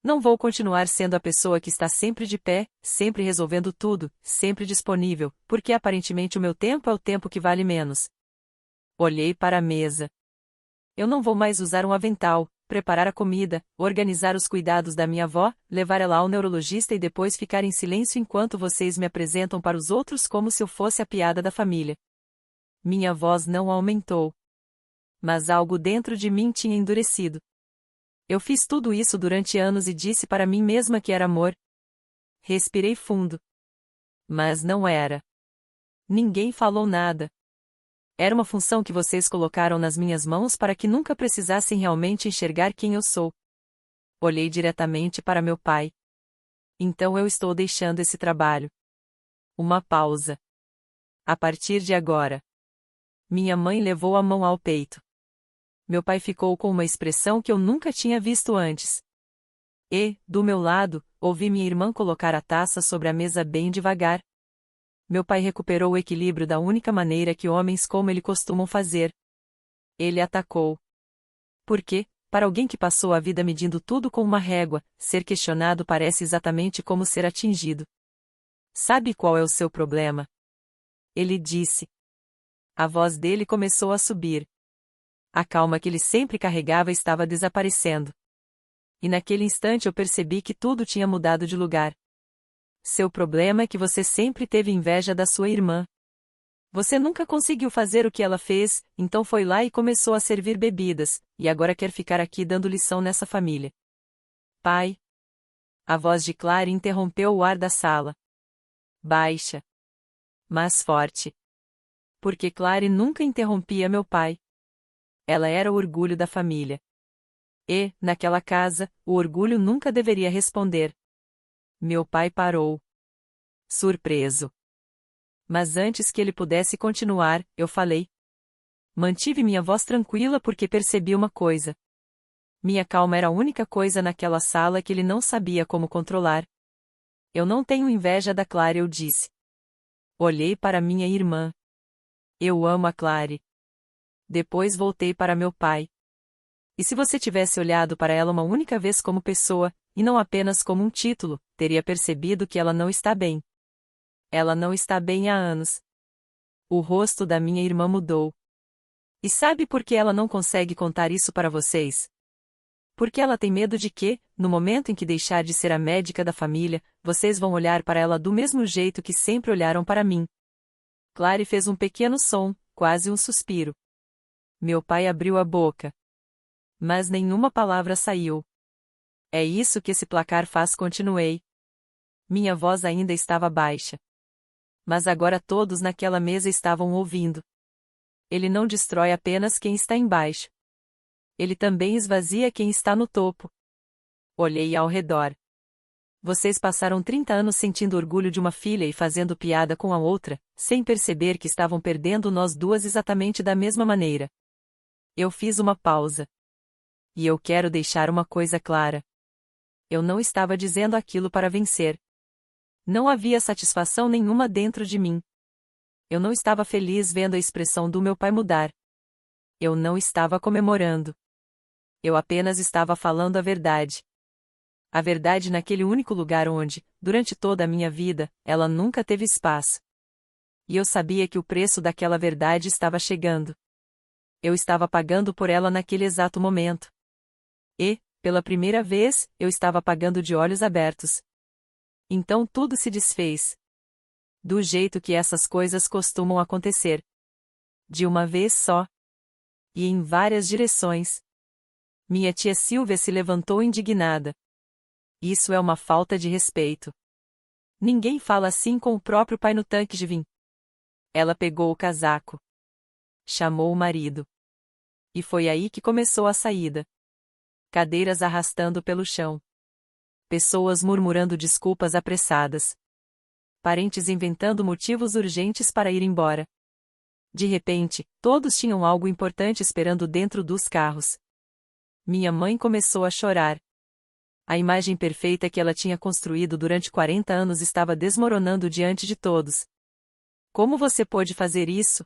[SPEAKER 1] Não vou continuar sendo a pessoa que está sempre de pé, sempre resolvendo tudo, sempre disponível, porque aparentemente o meu tempo é o tempo que vale menos. Olhei para a mesa. Eu não vou mais usar um avental, preparar a comida, organizar os cuidados da minha avó, levar ela ao neurologista e depois ficar em silêncio enquanto vocês me apresentam para os outros como se eu fosse a piada da família. Minha voz não aumentou. Mas algo dentro de mim tinha endurecido. Eu fiz tudo isso durante anos e disse para mim mesma que era amor. Respirei fundo. Mas não era. Ninguém falou nada. Era uma função que vocês colocaram nas minhas mãos para que nunca precisassem realmente enxergar quem eu sou. Olhei diretamente para meu pai. Então eu estou deixando esse trabalho. Uma pausa. A partir de agora. Minha mãe levou a mão ao peito. Meu pai ficou com uma expressão que eu nunca tinha visto antes. E, do meu lado, ouvi minha irmã colocar a taça sobre a mesa bem devagar. Meu pai recuperou o equilíbrio da única maneira que homens como ele costumam fazer. Ele atacou. Porque, para alguém que passou a vida medindo tudo com uma régua, ser questionado parece exatamente como ser atingido. Sabe qual é o seu problema? Ele disse. A voz dele começou a subir. A calma que ele sempre carregava estava desaparecendo. E naquele instante eu percebi que tudo tinha mudado de lugar. Seu problema é que você sempre teve inveja da sua irmã. Você nunca conseguiu fazer o que ela fez, então foi lá e começou a servir bebidas, e agora quer ficar aqui dando lição nessa família. Pai. A voz de Clary interrompeu o ar da sala. Baixa. Mas forte. Porque Clary nunca interrompia meu pai. Ela era o orgulho da família. E, naquela casa, o orgulho nunca deveria responder. Meu pai parou. Surpreso. Mas antes que ele pudesse continuar, eu falei. Mantive minha voz tranquila porque percebi uma coisa. Minha calma era a única coisa naquela sala que ele não sabia como controlar. Eu não tenho inveja da Clary, eu disse. Olhei para minha irmã. Eu amo a Clary. Depois voltei para meu pai. E se você tivesse olhado para ela uma única vez como pessoa, e não apenas como um título, teria percebido que ela não está bem. Ela não está bem há anos. O rosto da minha irmã mudou. E sabe por que ela não consegue contar isso para vocês? Porque ela tem medo de que, no momento em que deixar de ser a médica da família, vocês vão olhar para ela do mesmo jeito que sempre olharam para mim. Clary fez um pequeno som, quase um suspiro. Meu pai abriu a boca. Mas nenhuma palavra saiu. É isso que esse placar faz, continuei. Minha voz ainda estava baixa. Mas agora todos naquela mesa estavam ouvindo. Ele não destrói apenas quem está embaixo. Ele também esvazia quem está no topo. Olhei ao redor. Vocês passaram 30 anos sentindo orgulho de uma filha e fazendo piada com a outra, sem perceber que estavam perdendo nós duas exatamente da mesma maneira. Eu fiz uma pausa. E eu quero deixar uma coisa clara. Eu não estava dizendo aquilo para vencer. Não havia satisfação nenhuma dentro de mim. Eu não estava feliz vendo a expressão do meu pai mudar. Eu não estava comemorando. Eu apenas estava falando a verdade. A verdade naquele único lugar onde, durante toda a minha vida, ela nunca teve espaço. E eu sabia que o preço daquela verdade estava chegando. Eu estava pagando por ela naquele exato momento. E, pela primeira vez, eu estava pagando de olhos abertos. Então tudo se desfez. Do jeito que essas coisas costumam acontecer. De uma vez só. E em várias direções. Minha tia Silvia se levantou indignada. Isso é uma falta de respeito. Ninguém fala assim com o próprio pai no tanque de vinho. Ela pegou o casaco. Chamou o marido. E foi aí que começou a saída. Cadeiras arrastando pelo chão. Pessoas murmurando desculpas apressadas. Parentes inventando motivos urgentes para ir embora. De repente, todos tinham algo importante esperando dentro dos carros. Minha mãe começou a chorar. A imagem perfeita que ela tinha construído durante 40 anos estava desmoronando diante de todos. Como você pôde fazer isso?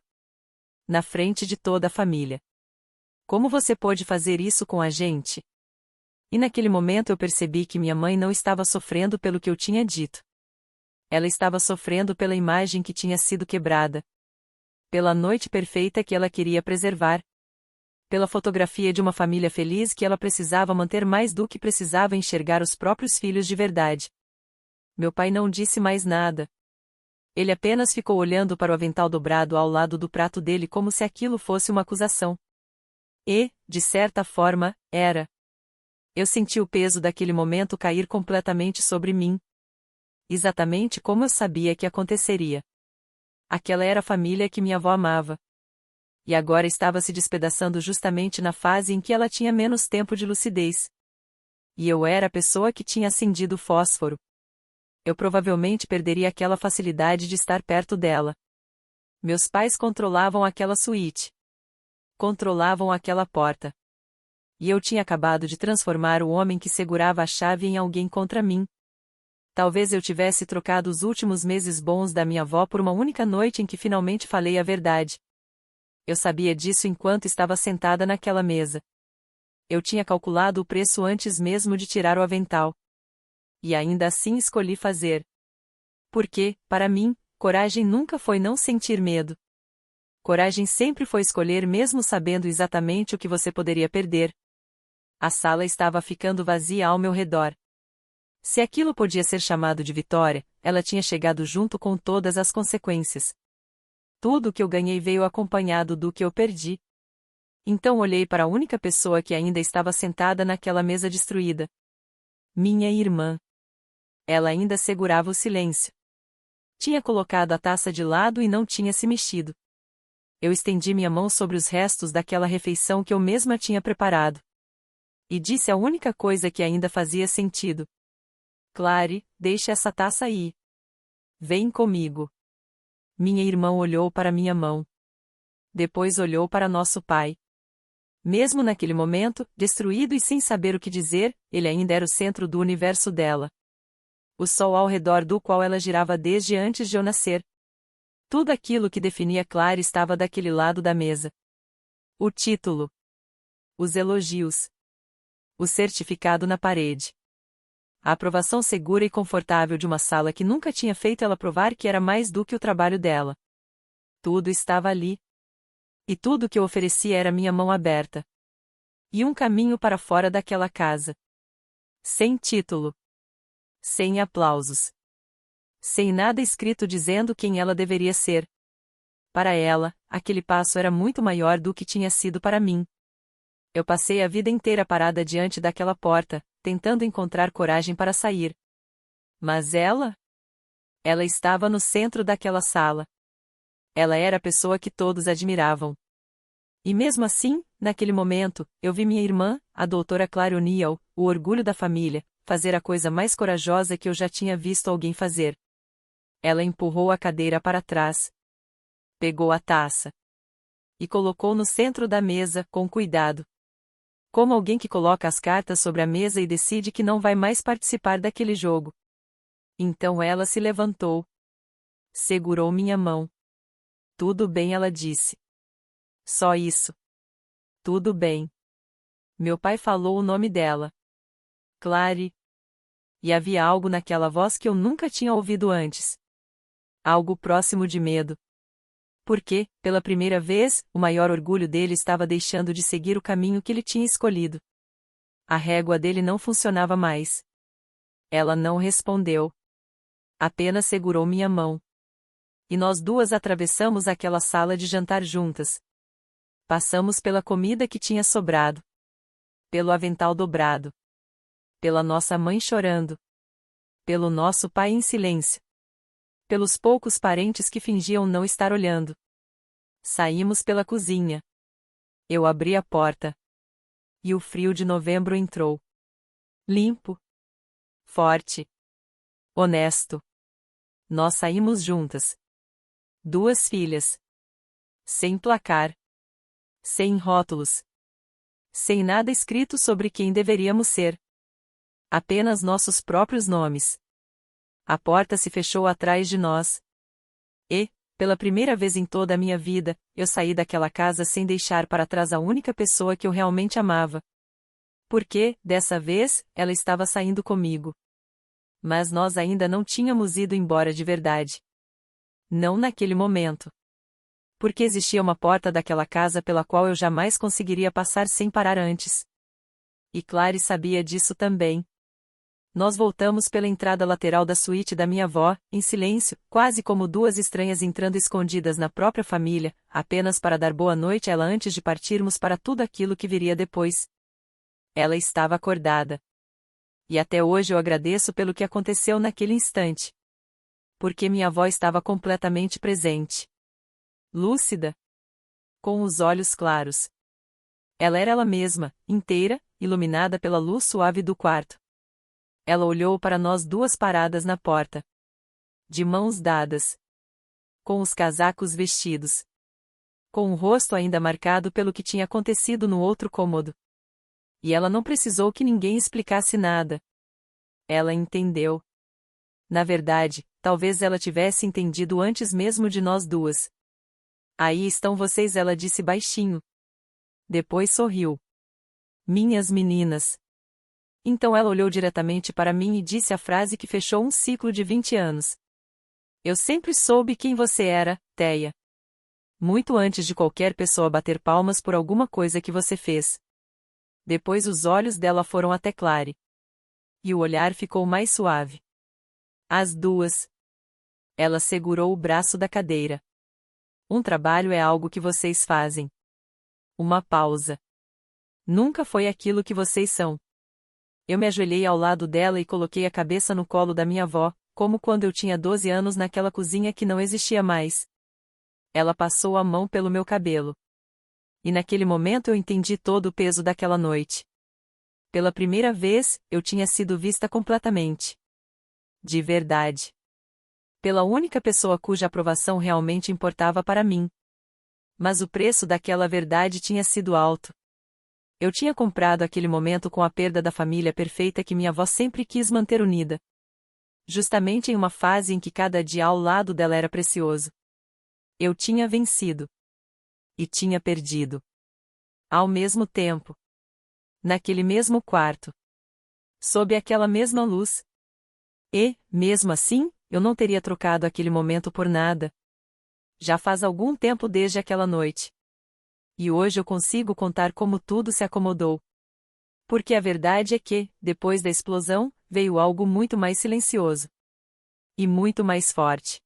[SPEAKER 1] Na frente de toda a família. Como você pôde fazer isso com a gente? E naquele momento eu percebi que minha mãe não estava sofrendo pelo que eu tinha dito. Ela estava sofrendo pela imagem que tinha sido quebrada. Pela noite perfeita que ela queria preservar. Pela fotografia de uma família feliz que ela precisava manter mais do que precisava enxergar os próprios filhos de verdade. Meu pai não disse mais nada. Ele apenas ficou olhando para o avental dobrado ao lado do prato dele como se aquilo fosse uma acusação. E, de certa forma, era. Eu senti o peso daquele momento cair completamente sobre mim. Exatamente como eu sabia que aconteceria. Aquela era a família que minha avó amava. E agora estava se despedaçando justamente na fase em que ela tinha menos tempo de lucidez. E eu era a pessoa que tinha acendido o fósforo. Eu provavelmente perderia aquela facilidade de estar perto dela. Meus pais controlavam aquela suíte. Controlavam aquela porta. E eu tinha acabado de transformar o homem que segurava a chave em alguém contra mim. Talvez eu tivesse trocado os últimos meses bons da minha avó por uma única noite em que finalmente falei a verdade. Eu sabia disso enquanto estava sentada naquela mesa. Eu tinha calculado o preço antes mesmo de tirar o avental. E ainda assim escolhi fazer. Porque, para mim, coragem nunca foi não sentir medo. Coragem sempre foi escolher mesmo sabendo exatamente o que você poderia perder. A sala estava ficando vazia ao meu redor. Se aquilo podia ser chamado de vitória, ela tinha chegado junto com todas as consequências. Tudo o que eu ganhei veio acompanhado do que eu perdi. Então olhei para a única pessoa que ainda estava sentada naquela mesa destruída. Minha irmã. Ela ainda segurava o silêncio. Tinha colocado a taça de lado e não tinha se mexido. Eu estendi minha mão sobre os restos daquela refeição que eu mesma tinha preparado. E disse a única coisa que ainda fazia sentido. Clary, deixe essa taça aí. Vem comigo. Minha irmã olhou para minha mão. Depois olhou para nosso pai. Mesmo naquele momento, destruído e sem saber o que dizer, ele ainda era o centro do universo dela. O sol ao redor do qual ela girava desde antes de eu nascer. Tudo aquilo que definia Clary estava daquele lado da mesa. O título. Os elogios. O certificado na parede. A aprovação segura e confortável de uma sala que nunca tinha feito ela provar que era mais do que o trabalho dela. Tudo estava ali. E tudo que eu oferecia era minha mão aberta. E um caminho para fora daquela casa. Sem título. Sem aplausos. Sem nada escrito dizendo quem ela deveria ser. Para ela, aquele passo era muito maior do que tinha sido para mim. Eu passei a vida inteira parada diante daquela porta, tentando encontrar coragem para sair. Mas ela? Ela estava no centro daquela sala. Ela era a pessoa que todos admiravam. E mesmo assim, naquele momento, eu vi minha irmã, a doutora Clary O'Neill, o orgulho da família, fazer a coisa mais corajosa que eu já tinha visto alguém fazer. Ela empurrou a cadeira para trás. Pegou a taça. E colocou no centro da mesa, com cuidado. Como alguém que coloca as cartas sobre a mesa e decide que não vai mais participar daquele jogo. Então ela se levantou. Segurou minha mão. Tudo bem, ela disse. Só isso. Tudo bem. Meu pai falou o nome dela. Clary. E havia algo naquela voz que eu nunca tinha ouvido antes. Algo próximo de medo. Porque, pela primeira vez, o maior orgulho dele estava deixando de seguir o caminho que ele tinha escolhido. A régua dele não funcionava mais. Ela não respondeu. Apenas segurou minha mão. E nós duas atravessamos aquela sala de jantar juntas. Passamos pela comida que tinha sobrado. Pelo avental dobrado. Pela nossa mãe chorando. Pelo nosso pai em silêncio. Pelos poucos parentes que fingiam não estar olhando. Saímos pela cozinha. Eu abri a porta. E o frio de novembro entrou. Limpo. Forte. Honesto. Nós saímos juntas. 2 filhas. Sem placar. Sem rótulos. Sem nada escrito sobre quem deveríamos ser. Apenas nossos próprios nomes. A porta se fechou atrás de nós. E, pela primeira vez em toda a minha vida, eu saí daquela casa sem deixar para trás a única pessoa que eu realmente amava. Porque, dessa vez, ela estava saindo comigo. Mas nós ainda não tínhamos ido embora de verdade. Não naquele momento. Porque existia uma porta daquela casa pela qual eu jamais conseguiria passar sem parar antes. E Clary sabia disso também. Nós voltamos pela entrada lateral da suíte da minha avó, em silêncio, quase como 2 estranhas entrando escondidas na própria família, apenas para dar boa noite a ela antes de partirmos para tudo aquilo que viria depois. Ela estava acordada. E até hoje eu agradeço pelo que aconteceu naquele instante. Porque minha avó estava completamente presente. Lúcida. Com os olhos claros. Ela era ela mesma, inteira, iluminada pela luz suave do quarto. Ela olhou para nós duas paradas na porta. De mãos dadas. Com os casacos vestidos. Com o rosto ainda marcado pelo que tinha acontecido no outro cômodo. E ela não precisou que ninguém explicasse nada. Ela entendeu. Na verdade, talvez ela tivesse entendido antes mesmo de nós duas. Aí estão vocês, ela disse baixinho. Depois sorriu. Minhas meninas. Então ela olhou diretamente para mim e disse a frase que fechou um ciclo de 20 anos. Eu sempre soube quem você era, Thea. Muito antes de qualquer pessoa bater palmas por alguma coisa que você fez. Depois os olhos dela foram até Clary. E o olhar ficou mais suave. As duas. Ela segurou o braço da cadeira. Um trabalho é algo que vocês fazem. Uma pausa. Nunca foi aquilo que vocês são. Eu me ajoelhei ao lado dela e coloquei a cabeça no colo da minha avó, como quando eu tinha 12 anos naquela cozinha que não existia mais. Ela passou a mão pelo meu cabelo. E naquele momento eu entendi todo o peso daquela noite. Pela primeira vez, eu tinha sido vista completamente. De verdade. Pela única pessoa cuja aprovação realmente importava para mim. Mas o preço daquela verdade tinha sido alto. Eu tinha comprado aquele momento com a perda da família perfeita que minha avó sempre quis manter unida. Justamente em uma fase em que cada dia ao lado dela era precioso. Eu tinha vencido. E tinha perdido. Ao mesmo tempo. Naquele mesmo quarto. Sob aquela mesma luz. E, mesmo assim, eu não teria trocado aquele momento por nada. Já faz algum tempo desde aquela noite. E hoje eu consigo contar como tudo se acomodou. Porque a verdade é que, depois da explosão, veio algo muito mais silencioso. E muito mais forte.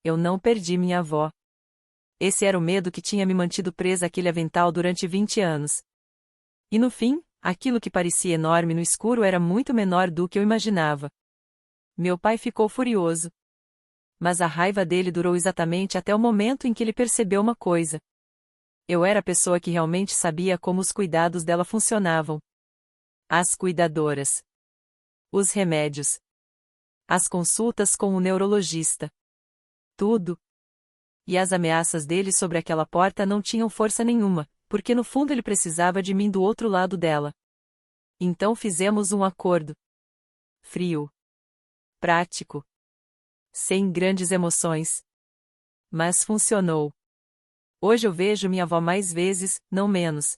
[SPEAKER 1] Eu não perdi minha avó. Esse era o medo que tinha me mantido presa àquele avental durante 20 anos. E no fim, aquilo que parecia enorme no escuro era muito menor do que eu imaginava. Meu pai ficou furioso. Mas a raiva dele durou exatamente até o momento em que ele percebeu uma coisa. Eu era a pessoa que realmente sabia como os cuidados dela funcionavam. As cuidadoras. Os remédios. As consultas com o neurologista. Tudo. E as ameaças dele sobre aquela porta não tinham força nenhuma, porque no fundo ele precisava de mim do outro lado dela. Então fizemos um acordo. Frio. Prático. Sem grandes emoções. Mas funcionou. Hoje eu vejo minha avó mais vezes, não menos.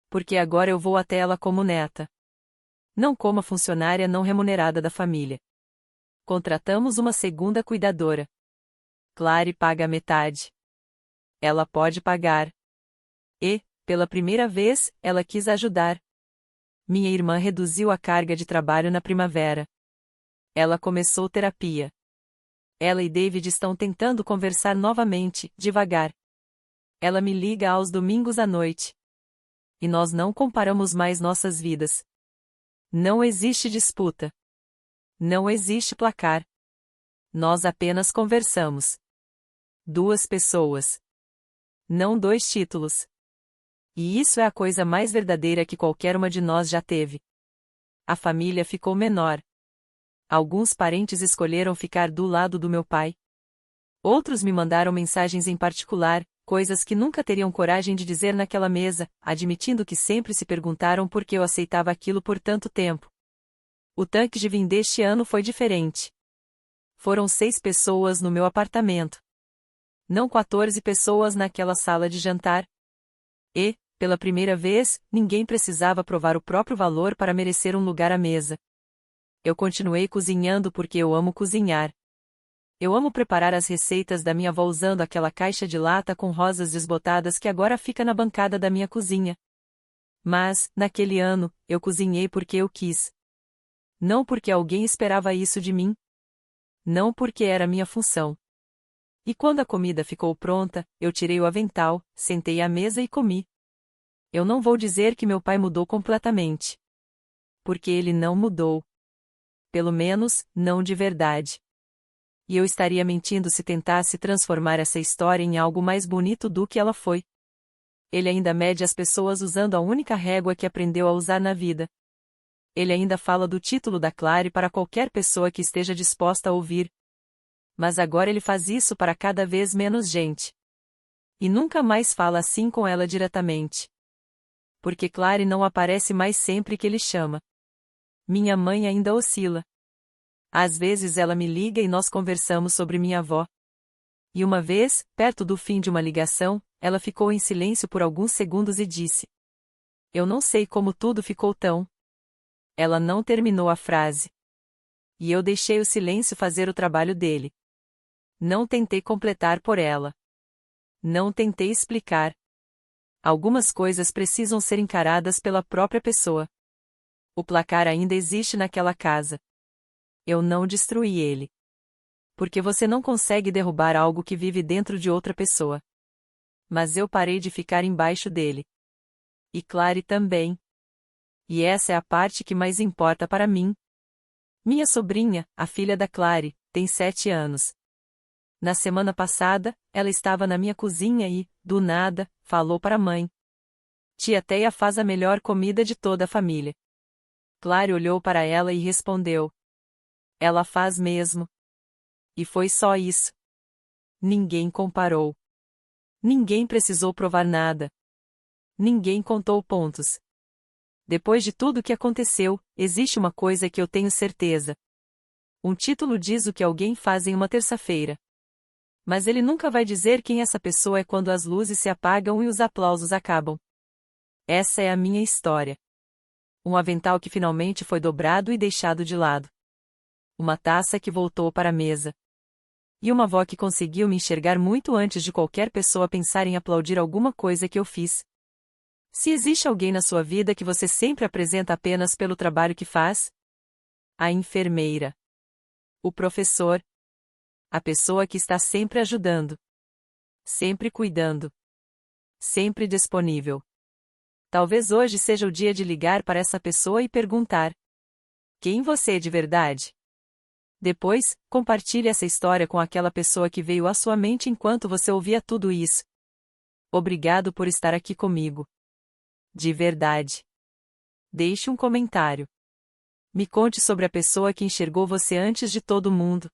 [SPEAKER 1] Porque agora eu vou até ela como neta. Não como a funcionária não remunerada da família. Contratamos uma segunda cuidadora. Clary paga a metade. Ela pode pagar. E, pela primeira vez, ela quis ajudar. Minha irmã reduziu a carga de trabalho na primavera. Ela começou terapia. Ela e David estão tentando conversar novamente, devagar. Ela me liga aos domingos à noite. E nós não comparamos mais nossas vidas. Não existe disputa. Não existe placar. Nós apenas conversamos. Duas pessoas. Não dois títulos. E isso é a coisa mais verdadeira que qualquer uma de nós já teve. A família ficou menor. Alguns parentes escolheram ficar do lado do meu pai. Outros me mandaram mensagens em particular, coisas que nunca teriam coragem de dizer naquela mesa, admitindo que sempre se perguntaram por que eu aceitava aquilo por tanto tempo. O tanque de vinho deste ano foi diferente. Foram 6 pessoas no meu apartamento. Não 14 pessoas naquela sala de jantar. E, pela primeira vez, ninguém precisava provar o próprio valor para merecer um lugar à mesa. Eu continuei cozinhando porque eu amo cozinhar. Eu amo preparar as receitas da minha avó usando aquela caixa de lata com rosas desbotadas que agora fica na bancada da minha cozinha. Mas, naquele ano, eu cozinhei porque eu quis. Não porque alguém esperava isso de mim. Não porque era minha função. E quando a comida ficou pronta, eu tirei o avental, sentei à mesa e comi. Eu não vou dizer que meu pai mudou completamente. Porque ele não mudou. Pelo menos, não de verdade. E eu estaria mentindo se tentasse transformar essa história em algo mais bonito do que ela foi. Ele ainda mede as pessoas usando a única régua que aprendeu a usar na vida. Ele ainda fala do título da Clary para qualquer pessoa que esteja disposta a ouvir. Mas agora ele faz isso para cada vez menos gente. E nunca mais fala assim com ela diretamente. Porque Clary não aparece mais sempre que ele chama. Minha mãe ainda oscila. Às vezes ela me liga e nós conversamos sobre minha avó. E uma vez, perto do fim de uma ligação, ela ficou em silêncio por alguns segundos e disse: "Eu não sei como tudo ficou tão." Ela não terminou a frase. E eu deixei o silêncio fazer o trabalho dele. Não tentei completar por ela. Não tentei explicar. Algumas coisas precisam ser encaradas pela própria pessoa. O placar ainda existe naquela casa. Eu não destruí ele. Porque você não consegue derrubar algo que vive dentro de outra pessoa. Mas eu parei de ficar embaixo dele. E Clary também. E essa é a parte que mais importa para mim. Minha sobrinha, a filha da Clary, tem 7 anos. Na semana passada, ela estava na minha cozinha e, do nada, falou para a mãe: "Tia Teia faz a melhor comida de toda a família." Clary olhou para ela e respondeu: "Ela faz mesmo." E foi só isso. Ninguém comparou. Ninguém precisou provar nada. Ninguém contou pontos. Depois de tudo o que aconteceu, existe uma coisa que eu tenho certeza. Um título diz o que alguém faz em uma terça-feira. Mas ele nunca vai dizer quem essa pessoa é quando as luzes se apagam e os aplausos acabam. Essa é a minha história. Um avental que finalmente foi dobrado e deixado de lado. Uma taça que voltou para a mesa. E uma avó que conseguiu me enxergar muito antes de qualquer pessoa pensar em aplaudir alguma coisa que eu fiz. Se existe alguém na sua vida que você sempre apresenta apenas pelo trabalho que faz, a enfermeira, o professor, a pessoa que está sempre ajudando, sempre cuidando, sempre disponível. Talvez hoje seja o dia de ligar para essa pessoa e perguntar: quem você é de verdade? Depois, compartilhe essa história com aquela pessoa que veio à sua mente enquanto você ouvia tudo isso. Obrigado por estar aqui comigo. De verdade. Deixe um comentário. Me conte sobre a pessoa que enxergou você antes de todo mundo.